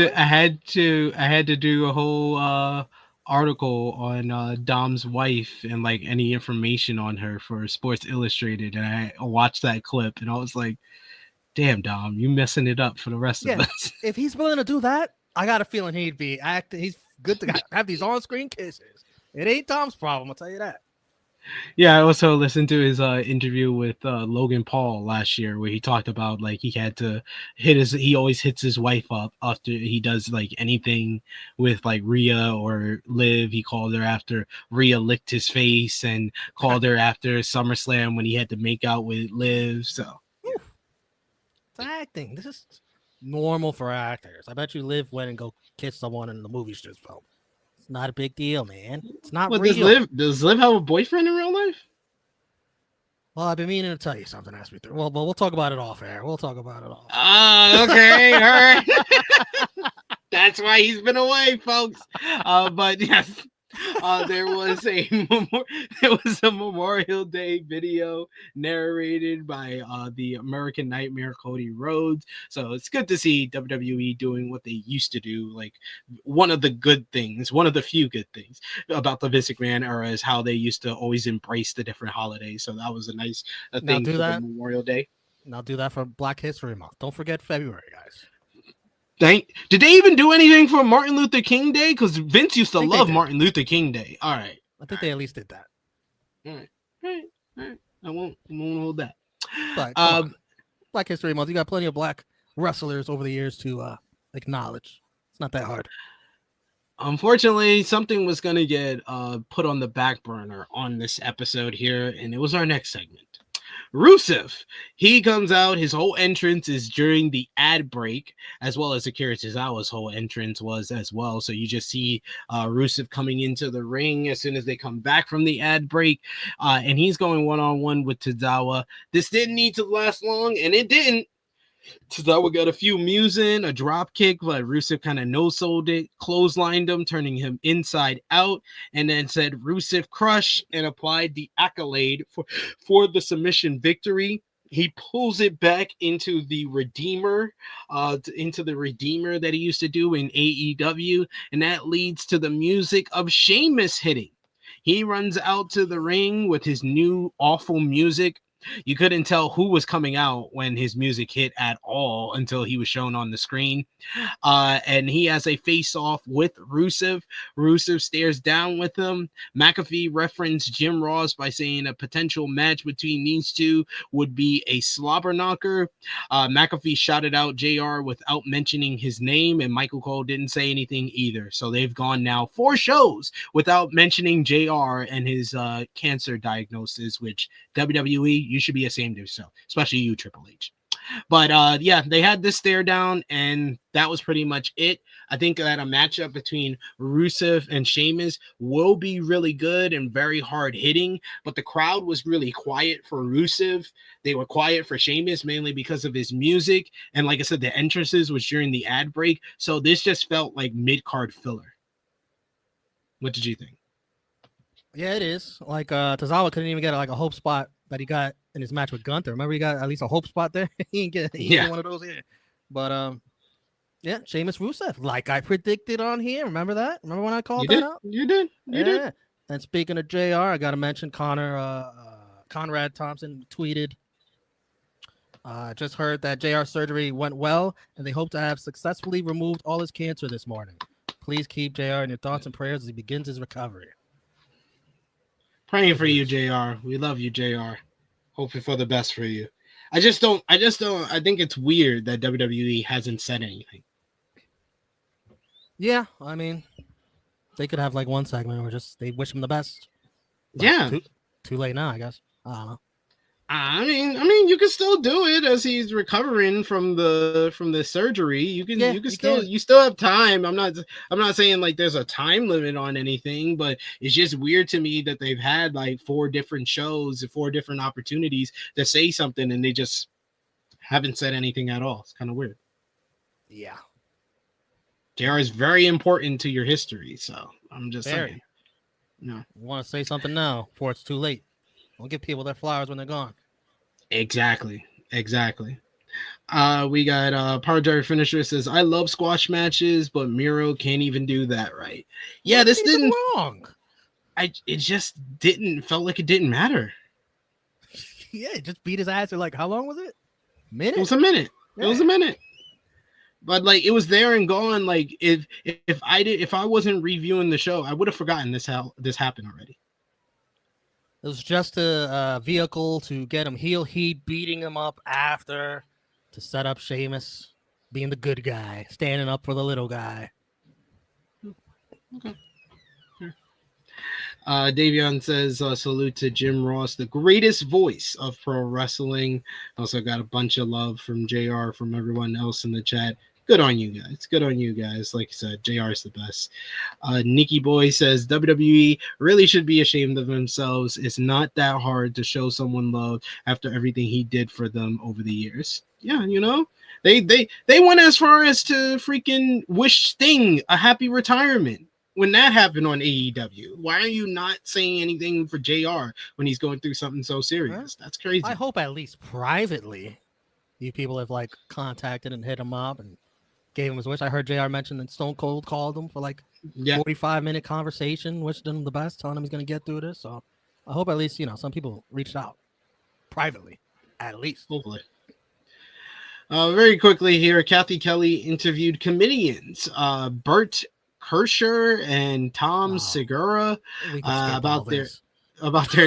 to do a whole article on Dom's wife and any information on her for Sports Illustrated, and I watched that clip and I was like, damn, Dom, you messing it up for the rest of us. If he's willing to do that, I got a feeling he'd be acting. He's good to have these on-screen kisses. It ain't Dom's problem, I'll tell you that. Yeah, I also listened to his interview with Logan Paul last year, where he talked about like he had to he always hits his wife up after he does like anything with like Rhea or Liv. He called her after Rhea licked his face, and called her after SummerSlam when he had to make out with Liv. So It's acting. This is normal for actors. I bet you Liv went and go kiss someone in the movie she just filmed. It's not a big deal, man. It's not what real. Does Liv have a boyfriend in real life? Well, I've been meaning to tell you something, SP3. Well, but we'll talk about it off air. We'll talk about it off. Okay, all right. That's why he's been away, folks. But yes, there was a Memorial Day video narrated by the American Nightmare Cody Rhodes. So it's good to see WWE doing what they used to do. Like one of the few good things about the Vince McMahon era is how they used to always embrace the different holidays. So that was a nice thing for the Memorial Day. And I'll do that for Black History Month. Don't forget February, guys. Did they even do anything for Martin Luther King Day? Because Vince used to love Martin Luther King Day. All right. I think they at least did that. All right. I won't hold that. But Black History Month, you got plenty of black wrestlers over the years to acknowledge. It's not that hard. Unfortunately, something was going to get put on the back burner on this episode here, and it was our next segment. Rusev, he comes out. His whole entrance is during the ad break, as well as Akira Tozawa's whole entrance was as well. So you just see Rusev coming into the ring as soon as they come back from the ad break, and he's going one-on-one with Tozawa. This didn't need to last long, and it didn't. Tozawa got a few moves in, a drop kick, but Rusev kind of no-sold it, clotheslined him, turning him inside out, and then said Rusev crush and applied the accolade for the submission victory. He pulls it back into the Redeemer that he used to do in AEW, and that leads to the music of Sheamus hitting. He runs out to the ring with his new awful music. You couldn't tell who was coming out when his music hit at all until he was shown on the screen. And he has a face-off with Rusev. Rusev stares down with him. McAfee referenced Jim Ross by saying a potential match between these two would be a slobber knocker. McAfee shouted out JR without mentioning his name, and Michael Cole didn't say anything either. So they've gone now 4 shows without mentioning JR and his cancer diagnosis, which WWE, you should be ashamed of yourself, especially you, Triple H. But yeah, they had this stare down, and that was pretty much it. I think that a matchup between Rusev and Sheamus will be really good and very hard hitting, but the crowd was really quiet for Rusev. They were quiet for Sheamus mainly because of his music, and like I said, the entrances was during the ad break, so this just felt like mid-card filler. What did you think? Yeah, it is. Like Tozawa couldn't even get like a hope spot that he got in his match with Gunther. Remember, he got at least a hope spot there. He didn't get one of those here. But yeah, Sheamus Rusev, like I predicted on here. Remember that? Remember when I called that out? You did. And speaking of JR, I got to mention Conrad Thompson tweeted. Just heard that JR surgery went well, and they hope to have successfully removed all his cancer this morning. Please keep JR in your thoughts and prayers as he begins his recovery. Praying for you, JR. We love you, JR. Hoping for the best for you. I think it's weird that WWE hasn't said anything. Yeah, I mean, they could have like one segment where just they wish him the best. But yeah. Too late now, I guess. I don't know. I mean, you can still do it as he's recovering from the surgery. You still have time. I'm not saying like there's a time limit on anything, but it's just weird to me that they've had like 4 different shows, 4 different opportunities to say something, and they just haven't said anything at all. It's kind of weird. Yeah. JR is very important to your history, so I'm just saying. No. You want to say something now before it's too late. Don't give people their flowers when they're gone. Exactly. We got Power Driver Finisher says, I love squash matches, but Miro can't even do that right. Yeah, this didn't wrong. It just felt like it didn't matter. Yeah, it just beat his ass for like how long was it? Minute? It was a minute. Yeah. It was a minute. But like it was there and gone. Like if I wasn't reviewing the show, I would have forgotten this happened already. It was just a vehicle to get him heel heat, beating him up after to set up Sheamus being the good guy, standing up for the little guy. Davion says, salute to Jim Ross, the greatest voice of pro wrestling. Also got a bunch of love from JR, from everyone else in the chat. Good on you guys. Good on you guys. Like I said, JR is the best. Nikki Boy says, WWE really should be ashamed of themselves. It's not that hard to show someone love after everything he did for them over the years. Yeah, you know, they went as far as to freaking wish Sting a happy retirement when that happened on AEW. Why are you not saying anything for JR when he's going through something so serious? That's crazy. I hope at least privately you people have like contacted and hit him up and gave him his wish. I heard JR mention that Stone Cold called him for like 45-minute conversation, wished him the best, telling him he's going to get through this. So I hope at least, you know, some people reached out privately, at least. Hopefully. Very quickly here, Kathy Kelly interviewed comedians Bert Kreischer and Tom Segura about their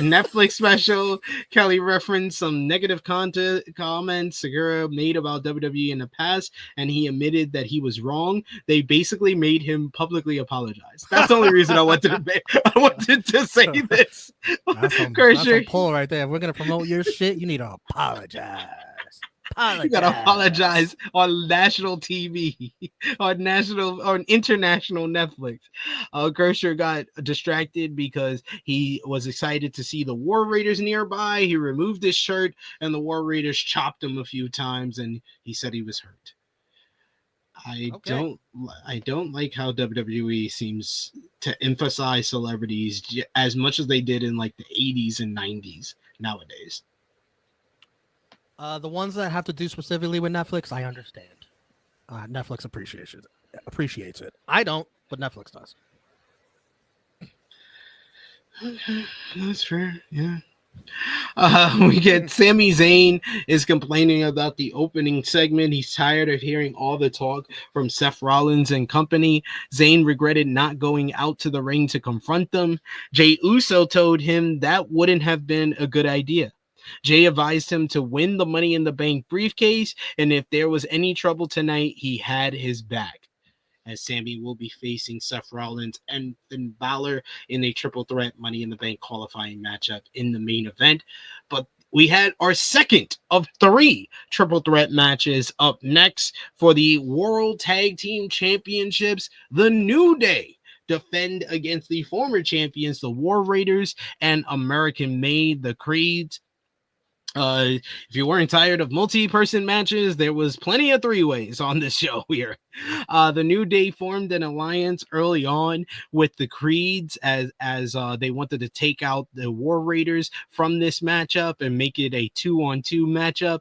Netflix special. Kelly referenced some negative comments Segura made about WWE in the past, and he admitted that he was wrong. They basically made him publicly apologize. That's the only reason I wanted to say this. That's some pull right there. If we're gonna promote your shit, you need to apologize. You gotta apologize on national TV, on international Netflix. Kershaw got distracted because he was excited to see the War Raiders nearby. He removed his shirt, and the War Raiders chopped him a few times, and he said he was hurt. I don't like how WWE seems to emphasize celebrities as much as they did in like the 80s and 90s nowadays. The ones that have to do specifically with Netflix, I understand. Netflix appreciates it. I don't, but Netflix does. That's fair. Yeah. We get Sami Zayn is complaining about the opening segment. He's tired of hearing all the talk from Seth Rollins and company. Zayn regretted not going out to the ring to confront them. Jey Uso told him that wouldn't have been a good idea. Jay advised him to win the Money in the Bank briefcase, and if there was any trouble tonight, he had his back. As Sami will be facing Seth Rollins and Finn Balor in a triple threat Money in the Bank qualifying matchup in the main event. But we had our second of 3 triple threat matches up next for the World Tag Team Championships. The New Day defend against the former champions, the War Raiders, and American Made, the Creeds. If you weren't tired of multi-person matches, there was plenty of 3-ways on this show here. The New Day formed an alliance early on with the Creeds as they wanted to take out the War Raiders from this matchup and make it a 2-on-2 matchup.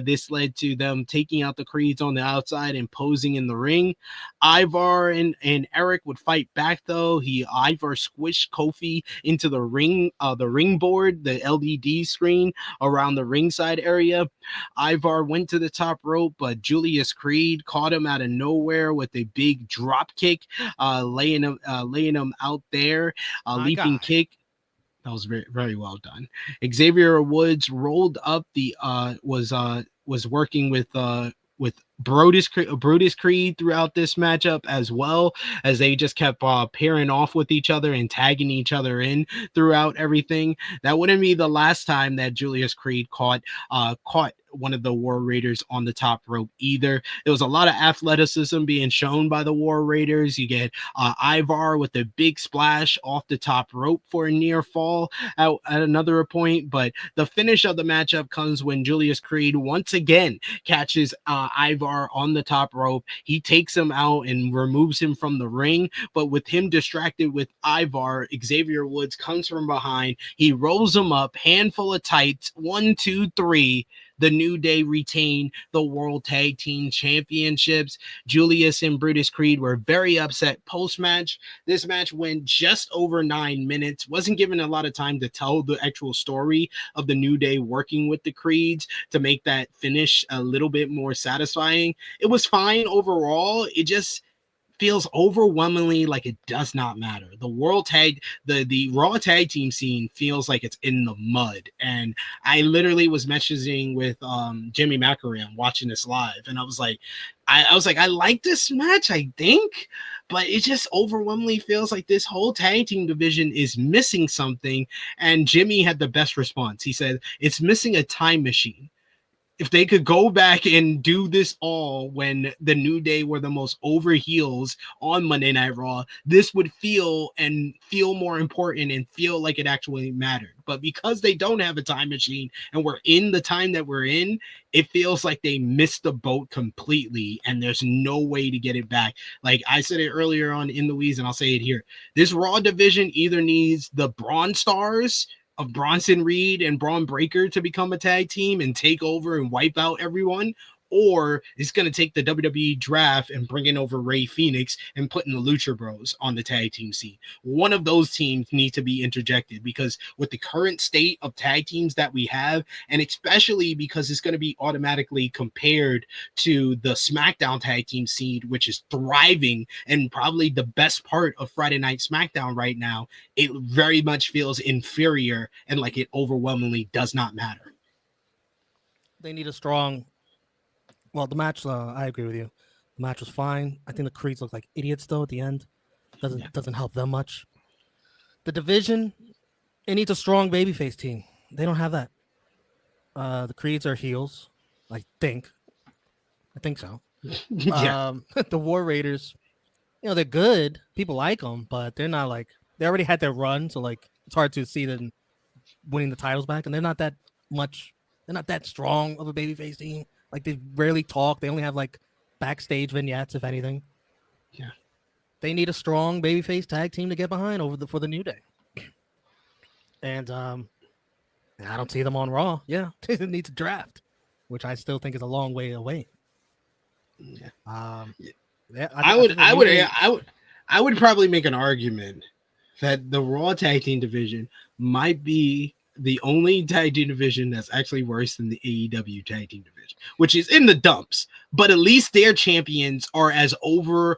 This led to them taking out the Creeds on the outside and posing in the ring. Ivar and Eric would fight back though. Ivar squished Kofi into the ring board, the LED screen around the ringside area. Ivar went to the top rope, but Julius Creed caught him out of nowhere with a big drop kick, laying him out there. Leaping kick. That was very, very well done. Xavier Woods rolled up was working with Brutus Creed throughout this matchup, as well as they just kept pairing off with each other and tagging each other in throughout everything. That wouldn't be the last time that Julius Creed caught one of the War Raiders on the top rope either. There was a lot of athleticism being shown by the War Raiders. You get Ivar with a big splash off the top rope for a near fall at another point, but the finish of the matchup comes when Julius Creed once again catches Ivar on the top rope. He takes him out and removes him from the ring, but with him distracted with Ivar, Xavier Woods comes from behind. He rolls him up, handful of tights, 1, 2, 3. The New Day retain the World Tag Team Championships. Julius and Brutus Creed were very upset post-match. This match went just over 9 minutes. Wasn't given a lot of time to tell the actual story of the New Day working with the Creeds to make that finish a little bit more satisfying. It was fine overall. It just feels overwhelmingly like it does not matter. The Raw tag team scene feels like it's in the mud. And I literally was messaging with Jimmy Macaram watching this live, and I was like, I like this match, I think, but it just overwhelmingly feels like this whole tag team division is missing something. And Jimmy had the best response. He said, it's missing a time machine. If they could go back and do this all when the New Day were the most over heels on Monday Night Raw, this would feel more important and feel like it actually mattered. But because they don't have a time machine and we're in the time that we're in, it feels like they missed the boat completely and there's no way to get it back. Like I said it earlier on in the Weeds, and I'll say it here. This Raw division either needs the Braun Stars of Bronson Reed and Braun Breaker to become a tag team and take over and wipe out everyone, or it's going to take the WWE draft and bringing over Rey Fenix and putting the Lucha Bros on the tag team scene. One of those teams need to be interjected, because with the current state of tag teams that we have, and especially because it's going to be automatically compared to the SmackDown tag team scene, which is thriving and probably the best part of Friday Night SmackDown right now, it very much feels inferior and like it overwhelmingly does not matter. They need a strong. Well, the match, I agree with you. The match was fine. I think the Creeds look like idiots though at the end. Doesn't help them much. The division, it needs a strong babyface team. They don't have that. The Creeds are heels, I think so. Yeah. The War Raiders, they're good. People like them, but they're not like, they already had their run, so like it's hard to see them winning the titles back, and they're not that strong of a babyface team. Like, they rarely talk. They only have like backstage vignettes, if anything. Yeah. They need a strong babyface tag team to get behind for the New Day. And I don't see them on Raw. Yeah, they need to draft, which I still think is a long way away. Yeah. I would probably make an argument that the Raw tag team division might be the only tag team division that's actually worse than the AEW tag team division, which is in the dumps. But at least their champions are as over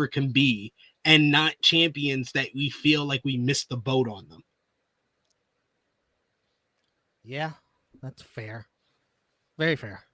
can be, and not champions that we feel like we missed the boat on them. Yeah, that's fair. Very fair.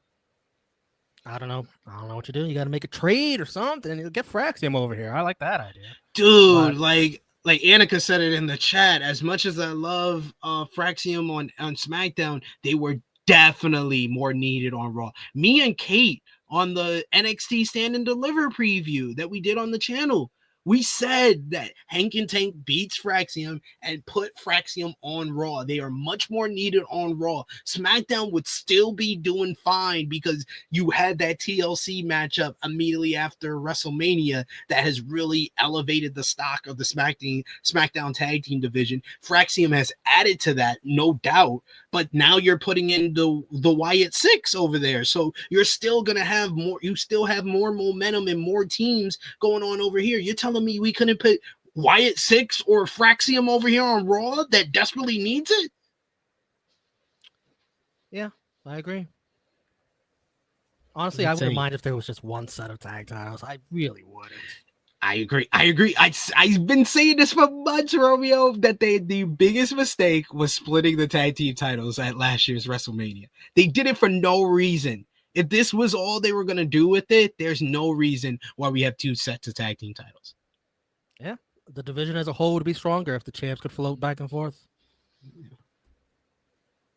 I don't know what you do. You got to make a trade or something. Get Fraxium over here. I like that idea. Dude, like Annika said it in the chat, as much as I love Fraxium on SmackDown, they were definitely more needed on Raw. Me and Kate on the NXT Stand and Deliver preview that we did on the channel, we said that Hank and Tank beats Fraxium and put Fraxium on Raw. They are much more needed on Raw. SmackDown would still be doing fine because you had that TLC matchup immediately after WrestleMania that has really elevated the stock of the SmackDown tag team division. Fraxium has added to that, no doubt, but now you're putting in the Wyatt Six over there. So you're still going to have more, you still have more momentum and more teams going on over here. You're telling me we couldn't put Wyatt Six or Fraxium over here on Raw that desperately needs it? Yeah, I agree. Honestly, I wouldn't mind if there was just one set of tag titles. I really wouldn't. I agree. I've been saying this for months, Romeo, that the biggest mistake was splitting the tag team titles at last year's WrestleMania. They did it for no reason. If this was all they were going to do with it, there's no reason why we have two sets of tag team titles. Yeah, the division as a whole would be stronger if the champs could float back and forth.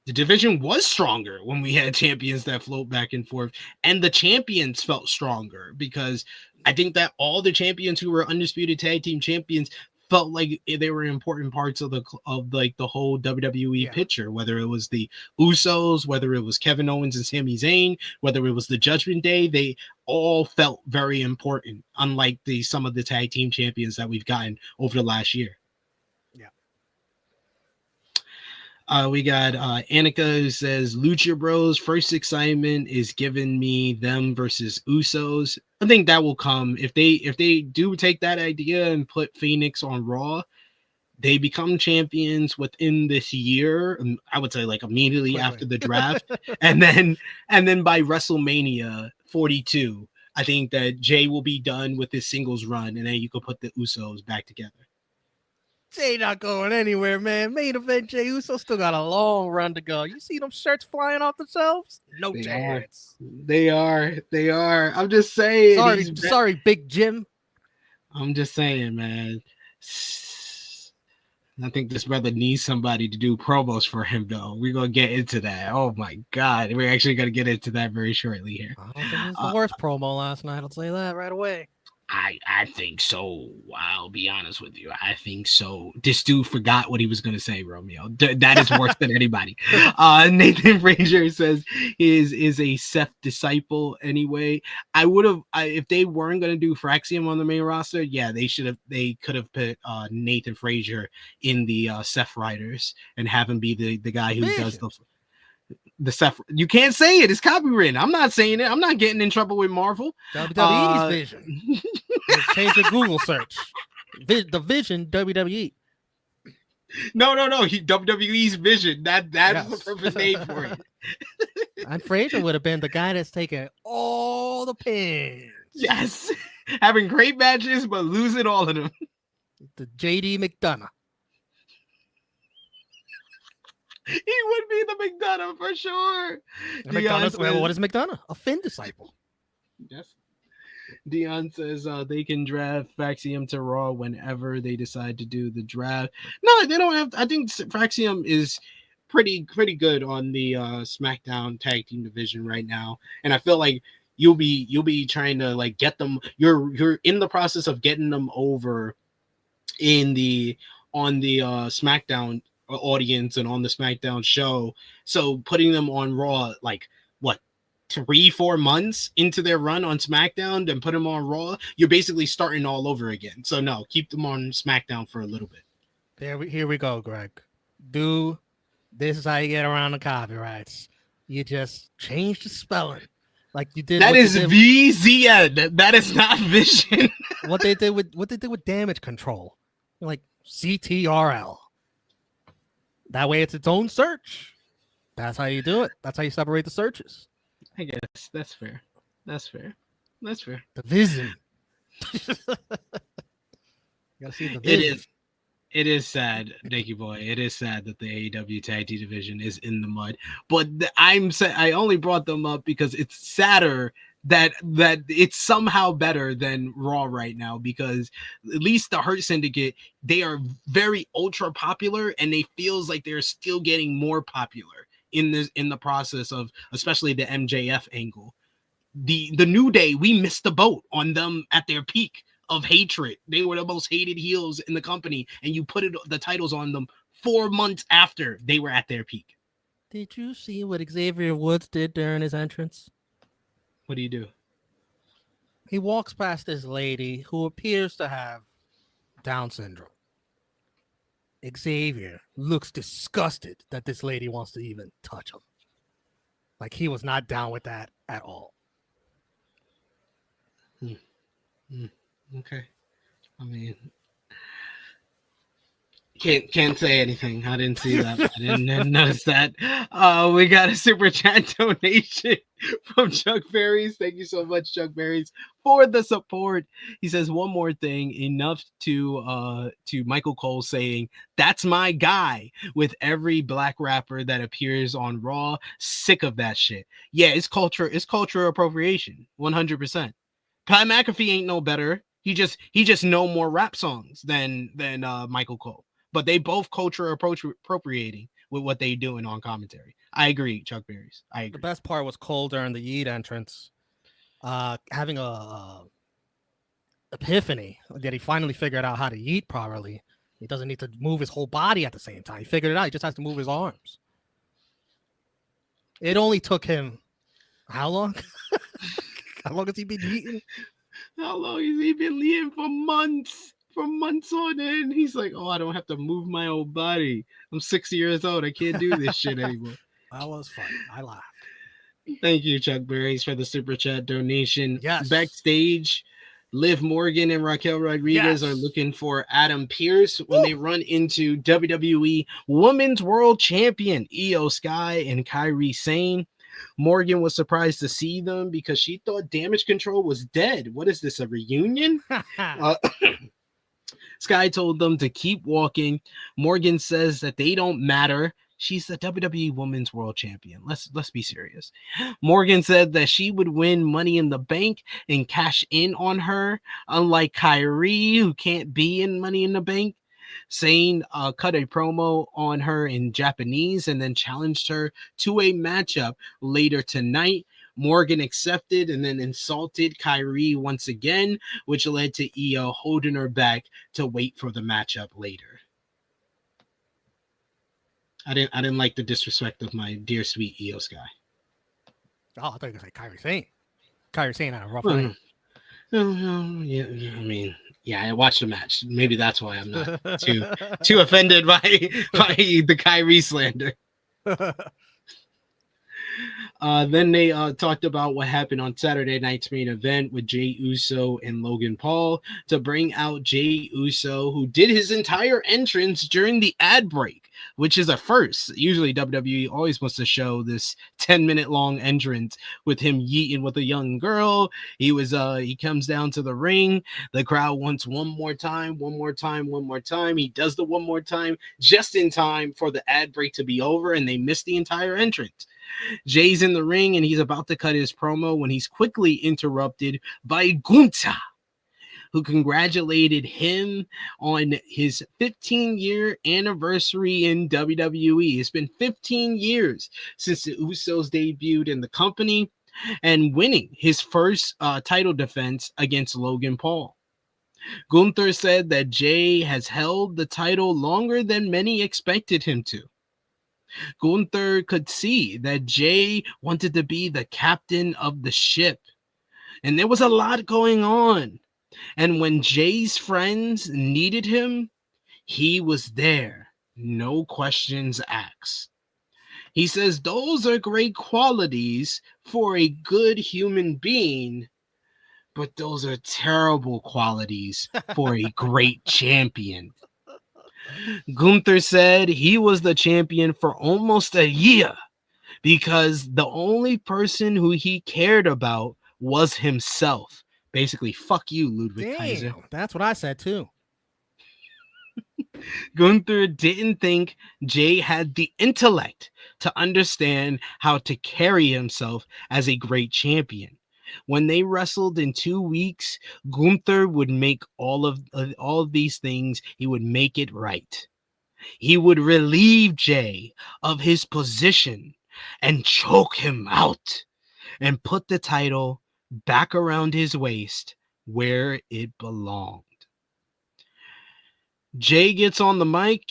The division was stronger when we had champions that float back and forth, and the champions felt stronger because I think that all the champions who were undisputed tag team champions felt like they were important parts of the whole WWE picture, whether it was the Usos, whether it was Kevin Owens and Sami Zayn, whether it was the Judgment Day, they all felt very important, unlike some of the tag team champions that we've gotten over the last year. We got Annika who says Lucha Bros first excitement is giving me them versus Usos. I think that will come if they do take that idea and put Phoenix on Raw. They become champions within this year. I would say like immediately after the draft, and then by WrestleMania 42, I think that Jay will be done with his singles run, and then you could put the Usos back together. Jay not going anywhere, man. Main event Jay Uso still got a long run to go. You see them shirts flying off the shelves? No chance. They are. I'm just saying. Sorry, Big Jim. I'm just saying, man. I think this brother needs somebody to do promos for him, though. We're going to get into that. Oh, my God. We're actually going to get into that very shortly here. I don't think it was the worst promo last night. I'll say that right away. I think so. I'll be honest with you. I think so. This dude forgot what he was going to say, Romeo. That is worse than anybody. Nathan Frazier says is a Seth disciple anyway. I would have, if they weren't going to do Fraxium on the main roster, yeah, they could have put Nathan Frazier in the Seth Riders and have him be the guy who does the Seth. You can't say it. It's copyrighted. I'm not saying it. I'm not getting in trouble with Marvel. WWE's vision. Change your Google search. The vision WWE. No. WWE's vision. That's the perfect name for it. And Frazier would have been the guy that's taking all the pins. Yes. Having great matches, but losing all of them. The JD McDonough. He would be the McDonough for sure. What is McDonough? A Finn disciple. Yes. Dion says they can draft Fraxium to Raw whenever they decide to do the draft. No, they don't have. I think Fraxium is pretty good on the SmackDown tag team division right now, and I feel like you'll be trying to like get them. You're in the process of getting them over on the SmackDown audience and on the SmackDown show. So putting them on Raw, like what, 3-4 months into their run on SmackDown and put them on Raw, you're basically starting all over again. So no, keep them on SmackDown for a little bit. Here we go, Greg. This is how you get around the copyrights. You just change the spelling. Like you did. That is VZN. That is not Vision. what they did with Damage Control. Like CTRL. That way it's its own search. That's how you do it. That's how you separate the searches. I guess that's fair. The vision. You gotta see the vision. It is sad, Nicky boy. It is sad that the AEW Tag Team division is in the mud. But I only brought them up because it's sadder that it's somehow better than Raw right now, because at least the Hurt Syndicate, they are very ultra popular, and they feels like they're still getting more popular in the process of, especially the MJF angle. The New Day, we missed the boat on them at their peak of hatred. They were the most hated heels in the company, and you put the titles on them 4 months after they were at their peak. Did you see what Xavier Woods did during his entrance? What do you do? He walks past this lady who appears to have Down syndrome. Xavier looks disgusted that this lady wants to even touch him. Like he was not down with that at all. Okay. I mean, can't say anything. I didn't see that. I didn't notice that. We got a super chat donation from Chuck Berries. Thank you so much, Chuck Berries, for the support. He says one more thing, enough to Michael Cole saying that's my guy with every black rapper that appears on Raw. Sick of that shit. Yeah, it's culture appropriation. 100%. Pat McAfee ain't no better. He just know more rap songs than Michael Cole. But they both culture appropriating with what they doing on commentary. I agree, Chuck Berries. I agree. The best part was Cole during the Yeet entrance, having a epiphany that he finally figured out how to yeet properly. He doesn't need to move his whole body at the same time. He figured it out. He just has to move his arms. It only took him how long? How long has he been yeeting? How long has he been yeeting? For months. For months on end. He's like, oh, I don't have to move my whole body. I'm 60 years old. I can't do this shit anymore. That was fun. I laughed. Thank you, Chuck Berries, for the super chat donation. Yes. Backstage, Liv Morgan and Raquel Rodriguez are looking for Adam Pearce when they run into WWE Women's World Champion Io Sky and Kairi Sane. Morgan was surprised to see them because she thought Damage Control was dead. What is this, a reunion? Sky told them to keep walking. Morgan says that they don't matter. She's the WWE Women's World Champion. Let's be serious. Morgan said that she would win Money in the Bank and cash in on her, unlike Kyrie, who can't be in Money in the Bank. Zayn cut a promo on her in Japanese and then challenged her to a matchup later tonight. Morgan accepted and then insulted Kyrie once again, which led to Io holding her back to wait for the matchup later. I didn't like the disrespect of my dear sweet Io Sky. Oh, I thought you were going to say Kyrie Sane. Kyrie Sane had a rough night. Yeah, I mean, yeah, I watched the match. Maybe that's why I'm not too offended by the Kyrie slander. Then they talked about what happened on Saturday night's main event with Jey Uso and Logan Paul to bring out Jey Uso, who did his entire entrance during the ad break, which is a first. Usually WWE always wants to show this 10-minute long entrance with him yeeting with a young girl. He comes down to the ring. The crowd wants one more time. He does the one more time just in time for the ad break to be over, and they miss the entire entrance. Jay's in the ring and he's about to cut his promo when he's quickly interrupted by Gunther, who congratulated him on his 15-year anniversary in WWE. It's been 15 years since the Usos debuted in the company and winning his first title defense against Logan Paul. Gunther said that Jay has held the title longer than many expected him to. Gunther could see that Jay wanted to be the captain of the ship, and there was a lot going on. And when Jay's friends needed him, he was there. No questions asked. He says those are great qualities for a good human being, but those are terrible qualities for a great champion. Gunther said he was the champion for almost a year because the only person who he cared about was himself. Basically, fuck you, Ludwig Kaiser. That's what I said too. Gunther didn't think Jay had the intellect to understand how to carry himself as a great champion. When they wrestled in 2 weeks, Gunther would make all of these things. He would make it right. He would relieve Jay of his position and choke him out and put the title back around his waist where it belonged. Jay gets on the mic.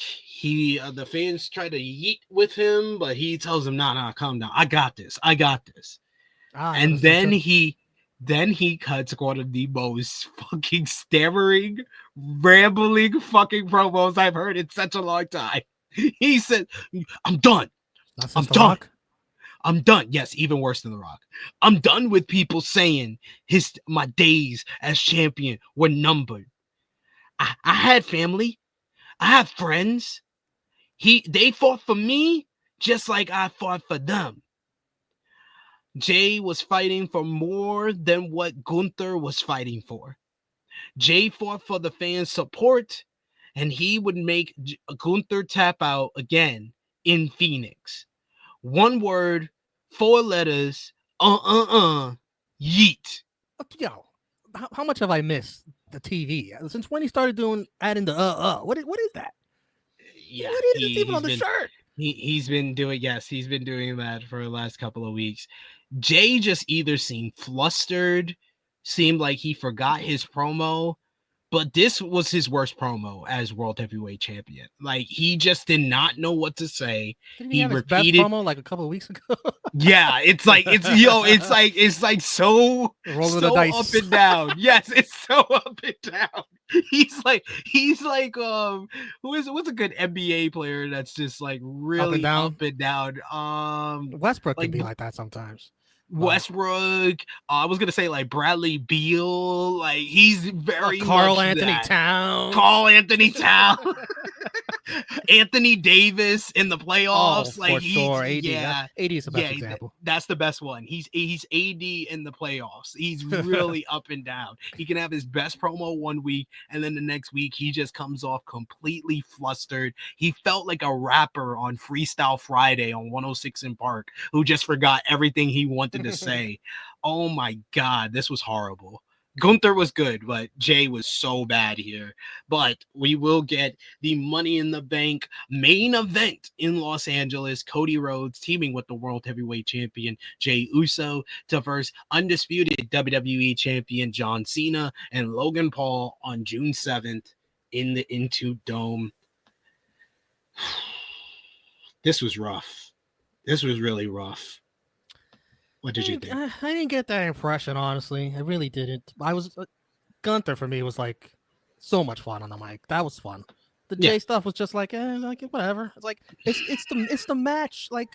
The fans try to yeet with him, but he tells them, "Nah, calm down. I got this. And then he cuts one of the most fucking stammering, rambling fucking promos I've heard in such a long time. He said, "I'm done. I'm done. Rock? I'm done." Yes, even worse than The Rock. "I'm done with people saying my days as champion were numbered. I had family. I have friends. They fought for me just like I fought for them." Jay was fighting for more than what Gunther was fighting for. Jay fought for the fans' support, and he would make Gunther tap out again in Phoenix. One word, 4 letters, yeet. Yo, how much have I missed the TV? Since when he started adding the what is that? Yeah, what is it even on the shirt? He's been doing that for the last couple of weeks. Jay just either seemed flustered, seemed like he forgot his promo, but this was his worst promo as World Heavyweight Champion. Like, he just did not know what to say. Didn't he have repeated his best promo like a couple of weeks ago? Yeah, it's like so up and down. Yes, it's so up and down. He's like what's a good NBA player that's just like really up and down? Westbrook can be like that sometimes. Westbrook. I was gonna say like Bradley Beal. Like he's very Carl much Anthony that. Towns. Carl Anthony Towns. Anthony Davis in the playoffs. Oh, like for sure. AD. Yeah, AD is the best example. That's the best one. He's AD in the playoffs. He's really up and down. He can have his best promo one week, and then the next week he just comes off completely flustered. He felt like a rapper on Freestyle Friday on 106 in Park who just forgot everything he wanted to say. Oh my God, this was horrible. Gunther was good, but Jay was so bad here. But we will get the Money in the Bank main event in Los Angeles. Cody Rhodes teaming with the World Heavyweight Champion Jey Uso to verse undisputed WWE Champion John Cena and Logan Paul on June 7th in the Into Dome. This was rough. This was really rough. What did you think? I didn't get that impression, honestly. I really didn't. Gunther for me was like so much fun on the mic. That was fun. The Jay stuff was just like whatever. It's like it's the match. Like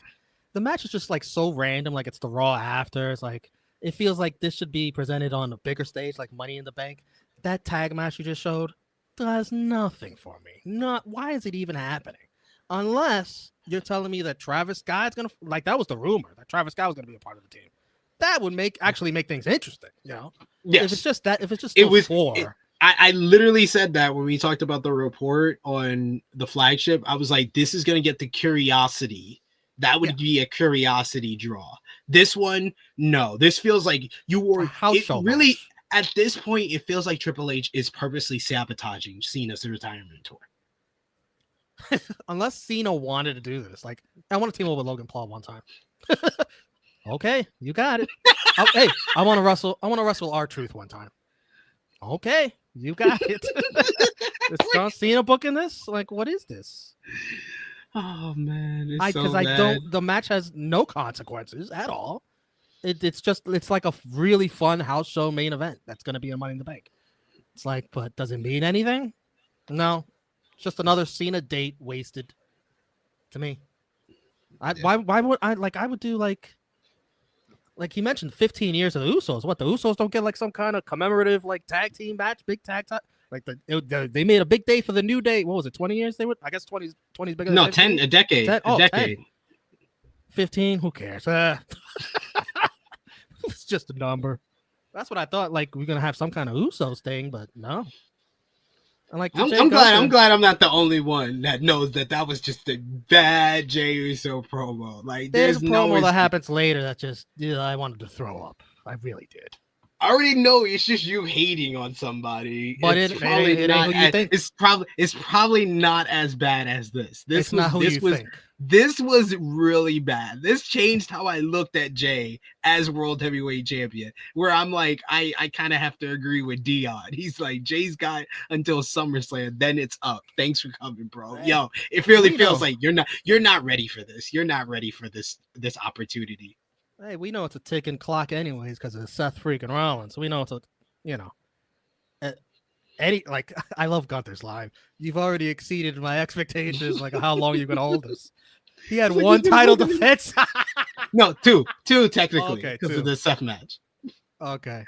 the match is just like so random. Like it's the Raw after. It's like it feels like this should be presented on a bigger stage, like Money in the Bank. That tag match you just showed does nothing for me. Not why is it even happening? Unless you're telling me that Travis Scott's gonna that was the rumor that Travis Scott was gonna be a part of the team. That would actually make things interesting, you know. Yes. If it's just I literally said that when we talked about the report on the flagship. I was like, this is gonna get the curiosity. That would be a curiosity draw. This one, no. This feels like you were really match. At this point. It feels like Triple H is purposely sabotaging Cena's retirement tour. Unless Cena wanted to do this, like I want to team up with Logan Paul one time. Okay, you got it. Hey, I want to wrestle R-Truth one time. Okay, you got it. Is John Cena booking this? Like, what is this? Oh man, the match has no consequences at all. It's like a really fun house show main event that's going to be in Money in the Bank. It's like, but does it mean anything? No. Just another Cena date wasted to me. Why would I would do like he mentioned 15 years of the Usos. What, the Usos don't get like some kind of commemorative like tag team match, big tag time? Like they made a big day for the New Day. What was it? 20 years? They would, I guess 20's bigger than 10, a decade. 10? A decade. 10. 15, who cares? It's just a number. That's what I thought. Like we're gonna have some kind of Usos thing, but no. I'm glad I'm not the only one that knows that was just a bad Jey Uso promo. Like there's a promo that happens later that just I wanted to throw up. I really did. I already know it's just you hating on somebody. But it's probably not as bad as this. This was really bad. This changed how I looked at Jay as World Heavyweight Champion, where I'm like, I kind of have to agree with Dion. He's like, Jay's got until SummerSlam, then it's up. Thanks for coming, bro. Hey, yo, it really feels like you're not ready for this. You're not ready for this opportunity. Hey, we know it's a ticking clock anyways because of Seth freaking Rollins. We know it's Eddie, like I love Gunther's line. You've already exceeded my expectations. Like how long you gonna hold this? He had one title defense. No, two technically because of the Seth match. Okay,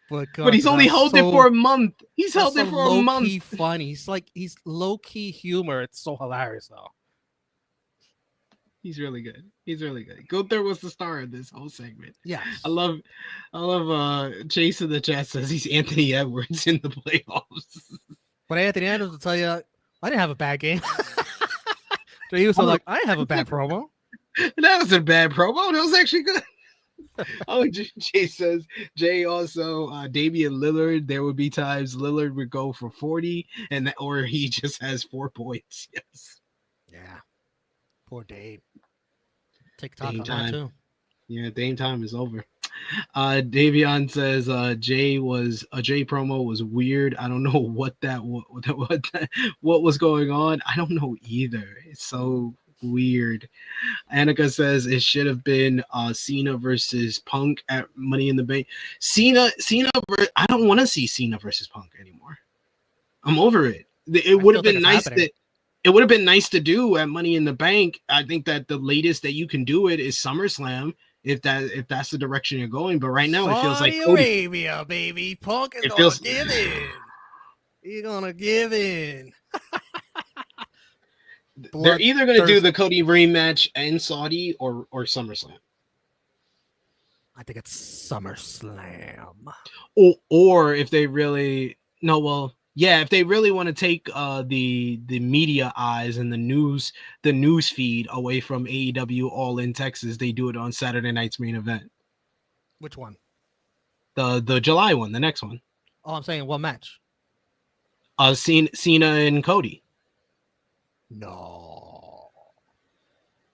but he's only held it for a month. He's held it for a month. He's funny. He's low key humor. It's so hilarious though. He's really good. Gunther was the star of this whole segment. Yeah. I love Chase in the chat says he's Anthony Edwards in the playoffs. But Anthony Edwards will tell you, I didn't have a bad game. So he was like, I didn't have a bad promo. That was a bad promo. That was actually good. Jay says, Jay also, Damian Lillard, there would be times Lillard would go for 40 or he just has 4 points. Yes. Yeah. Poor Dave. TikTok on that too. Yeah, Dame time is over. Davion says Jay promo was weird. I don't know what was going on. I don't know either. It's so weird. Annika says it should have been Cena versus Punk at Money in the Bank. I don't want to see Cena versus Punk anymore. I'm over it. It would have been nice it would have been nice to do at Money in the Bank. I think that the latest that you can do it is SummerSlam. if that's the direction you're going. But right now, it feels like Saudi Cody. Arabia, baby. Punk is It gonna feels- give in. He's gonna give in. They're either going to do Bloodthirst- the Cody rematch in Saudi or SummerSlam. I think it's SummerSlam. Or if they really if they really want to take the media eyes and the news feed away from AEW All in Texas, they do it on Saturday night's main event. Which one? The July one, the next one. Oh, I'm saying what match? Cena and Cody. No.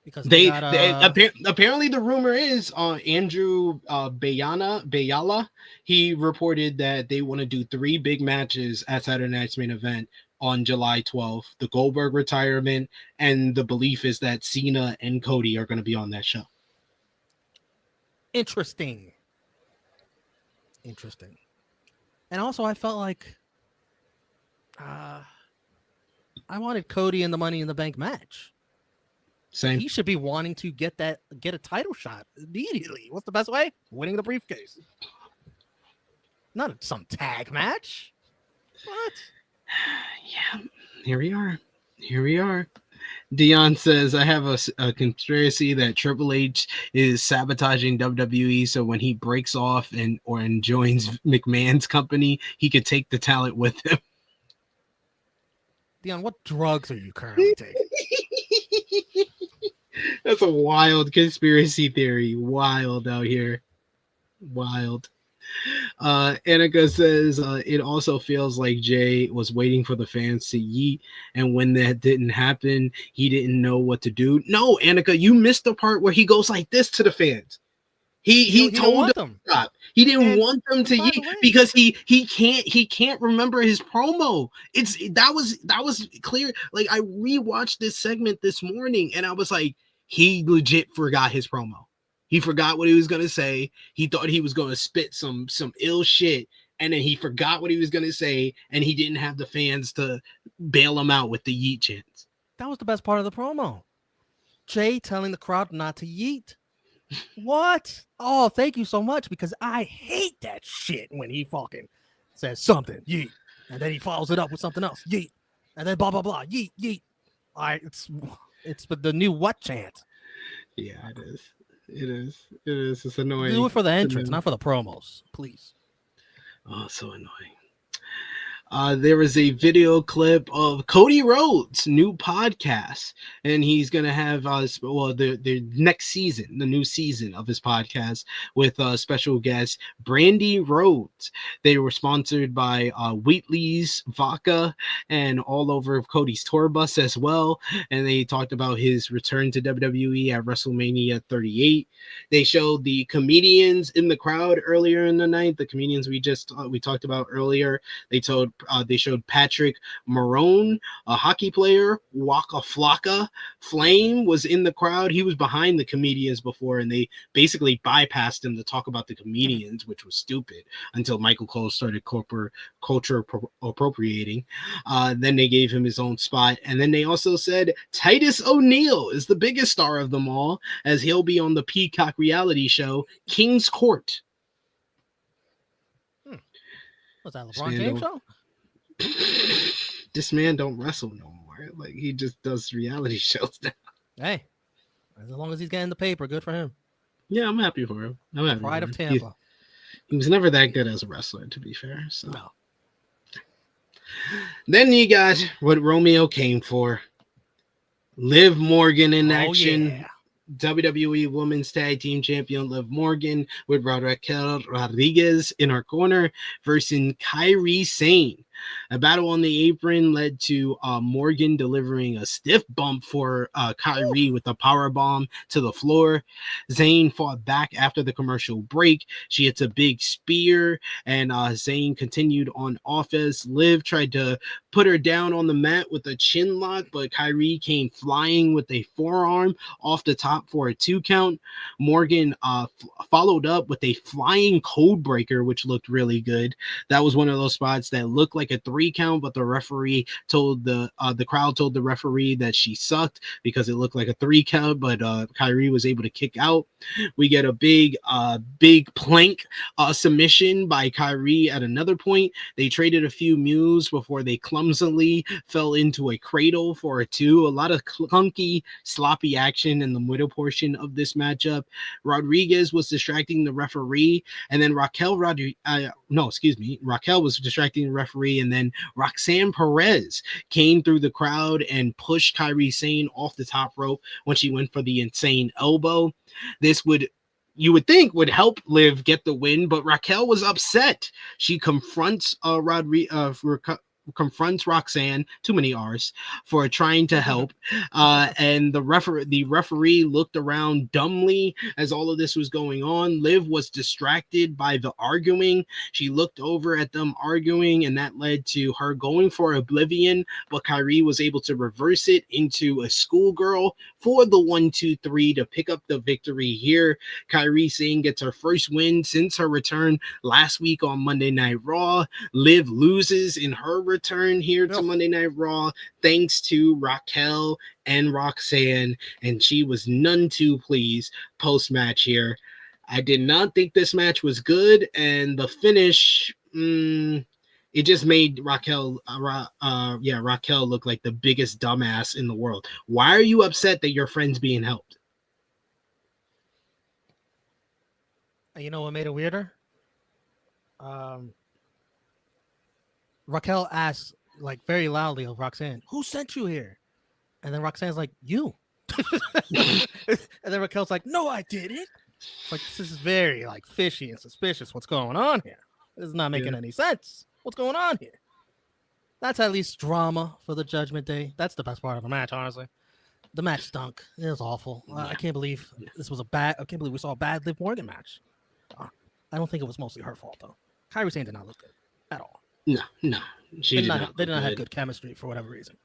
Because apparently the rumor is Andrew Bayala, he reported that they want to do 3 big matches at Saturday night's main event on July 12th, the Goldberg retirement, and the belief is that Cena and Cody are going to be on that show. Interesting. And also I felt like I wanted Cody in the Money in the Bank match. Same. He should be wanting to get a title shot immediately. What's the best way? Winning the briefcase. Not some tag match. What? Yeah, here we are. Dion says, I have a conspiracy that Triple H is sabotaging WWE so when he breaks off and joins McMahon's company, he could take the talent with him. Dion, what drugs are you currently taking? That's a wild conspiracy theory. Wild out here. Wild. Annika says it also feels like Jay was waiting for the fans to yeet, and when that didn't happen, he didn't know what to do. No, Annika, you missed the part where he goes like this to the fans. He told them to stop. He didn't want them to yeet because he can't remember his promo. That was clear. Like I rewatched this segment this morning and I was like, he legit forgot his promo. He forgot what he was gonna say. He thought he was gonna spit some ill shit, and then he forgot what he was gonna say, and he didn't have the fans to bail him out with the yeet chants. That was the best part of the promo. Jay telling the crowd not to yeet. What? Oh, thank you so much, because I hate that shit when he fucking says something, yeet, and then he follows it up with something else, yeet, and then blah blah blah, yeet, yeet. It's the new what chant. Yeah, it is. It is. It's annoying. Do it for the entrance, not for the promos, please. Oh, so annoying. There was a video clip of Cody Rhodes' new podcast, and he's going to have the next season, the new season of his podcast with special guest Brandy Rhodes. They were sponsored by Wheatley's Vodka and all over of Cody's tour bus as well, and they talked about his return to WWE at WrestleMania 38. They showed the comedians in the crowd earlier in the night, the comedians we talked about earlier. They showed Patrick Marone, a hockey player. Waka Flocka Flame was in the crowd. He was behind the comedians before, and they basically bypassed him to talk about the comedians, which was stupid until Michael Cole started culture appropriating. Then they gave him his own spot. And then they also said Titus O'Neil is the biggest star of them all, as he'll be on the Peacock reality show King's Court. Was that LeBron James show? This man don't wrestle no more. Like, he just does reality shows now. Hey, as long as he's getting the paper, good for him. Yeah, I'm happy for him. Pride of Tampa. He was never that good as a wrestler, to be fair. So. No. Then you got what Romeo came for. Liv Morgan in action. Yeah. WWE Women's Tag Team Champion Liv Morgan with Raquel Rodriguez in her corner versus Kairi Sane. A battle on the apron led to Morgan delivering a stiff bump for Kairi with a power bomb to the floor. Zane fought back after the commercial break. She hits a big spear, and Zane continued on offense. Liv tried to put her down on the mat with a chin lock, but Kairi came flying with a forearm off the top for a 2 count. Morgan followed up with a flying code breaker, which looked really good. That was one of those spots that looked like a 3 count, but the referee told the crowd told the referee that she sucked because it looked like a 3 count, but Kyrie was able to kick out. We get a big plank submission by Kyrie at another point. They traded a few moves before they clumsily fell into a cradle for a 2. A lot of clunky, sloppy action in the middle portion of this matchup. Rodriguez was distracting the referee, and then Raquel was distracting the referee, and then Roxanne Perez came through the crowd and pushed Kairi Sane off the top rope when she went for the insane elbow. This you would think would help Liv get the win, but Raquel was upset. She confronts Roxanne, too many R's, for trying to help. And the referee looked around dumbly as all of this was going on. Liv was distracted by the arguing. She looked over at them arguing, and that led to her going for Oblivion, but Kyrie was able to reverse it into a schoolgirl for the 1-2-3 to pick up the victory here. Kyrie Sane gets her first win since her return last week on Monday Night Raw. Liv loses in her return here to Monday Night Raw thanks to Raquel and Roxanne, and she was none too pleased post-match here. I did not think this match was good, and the finish, it just made Raquel look like the biggest dumbass in the world. Why are you upset that your friend's being helped? You know what made it weirder? Raquel asked, like, very loudly of Roxanne, "Who sent you here?" And then Roxanne's like, "You." And then Raquel's like, "No, I didn't." It's like, this is very, like, fishy and suspicious. What's going on here? This is not making any sense. What's going on here? That's at least drama for the Judgment Day. That's the best part of the match, honestly. The match stunk. It was awful. I can't believe this was I can't believe we saw a bad Liv Morgan match. I don't think it was mostly her fault, though. Kairi Sane did not look good at all. No. They did not have good chemistry for whatever reason.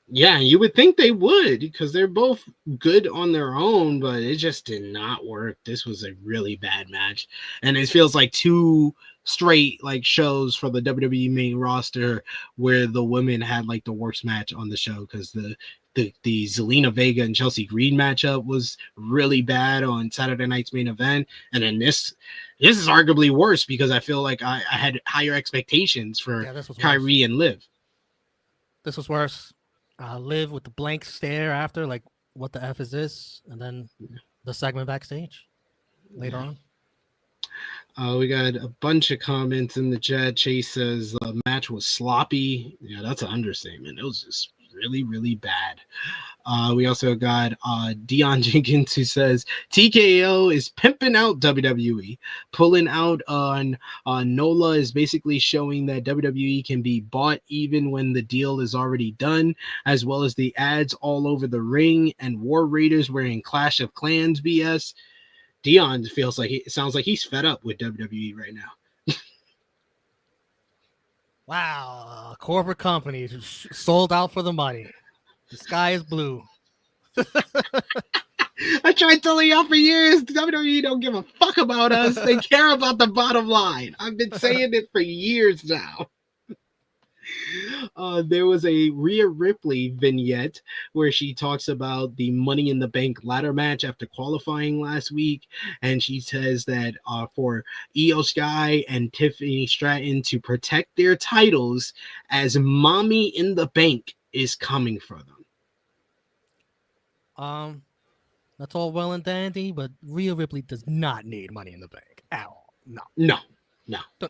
Yeah, you would think they would because they're both good on their own, but it just did not work. This was a really bad match, and it feels like 2 straight like shows for the WWE main roster where the women had like the worst match on the show because the Zelina Vega and Chelsea Green matchup was really bad on Saturday night's main event, and then this is arguably worse because I feel like I had higher expectations for Kyrie and Liv. This was worse. Liv with the blank stare after, like, what the F is this? And then the segment backstage later on. We got a bunch of comments in the chat. Chase says the match was sloppy. Yeah, that's an understatement. It was just really, really bad. We also got Dion Jenkins who says TKO is pimping out WWE. Pulling out on Nola is basically showing that WWE can be bought even when the deal is already done, as well as the ads all over the ring and War Raiders wearing Clash of Clans BS. Dion sounds like he's fed up with WWE right now. Wow, a corporate company sold out for the money. The sky is blue. I tried telling y'all for years, WWE don't give a fuck about us. They care about the bottom line. I've been saying it for years now. There was a Rhea Ripley vignette where she talks about the Money in the Bank ladder match after qualifying last week, and she says that for Io Sky and Tiffany Stratton to protect their titles, as Mommy in the Bank is coming for them. That's all well and dandy, but Rhea Ripley does not need Money in the Bank at all. No.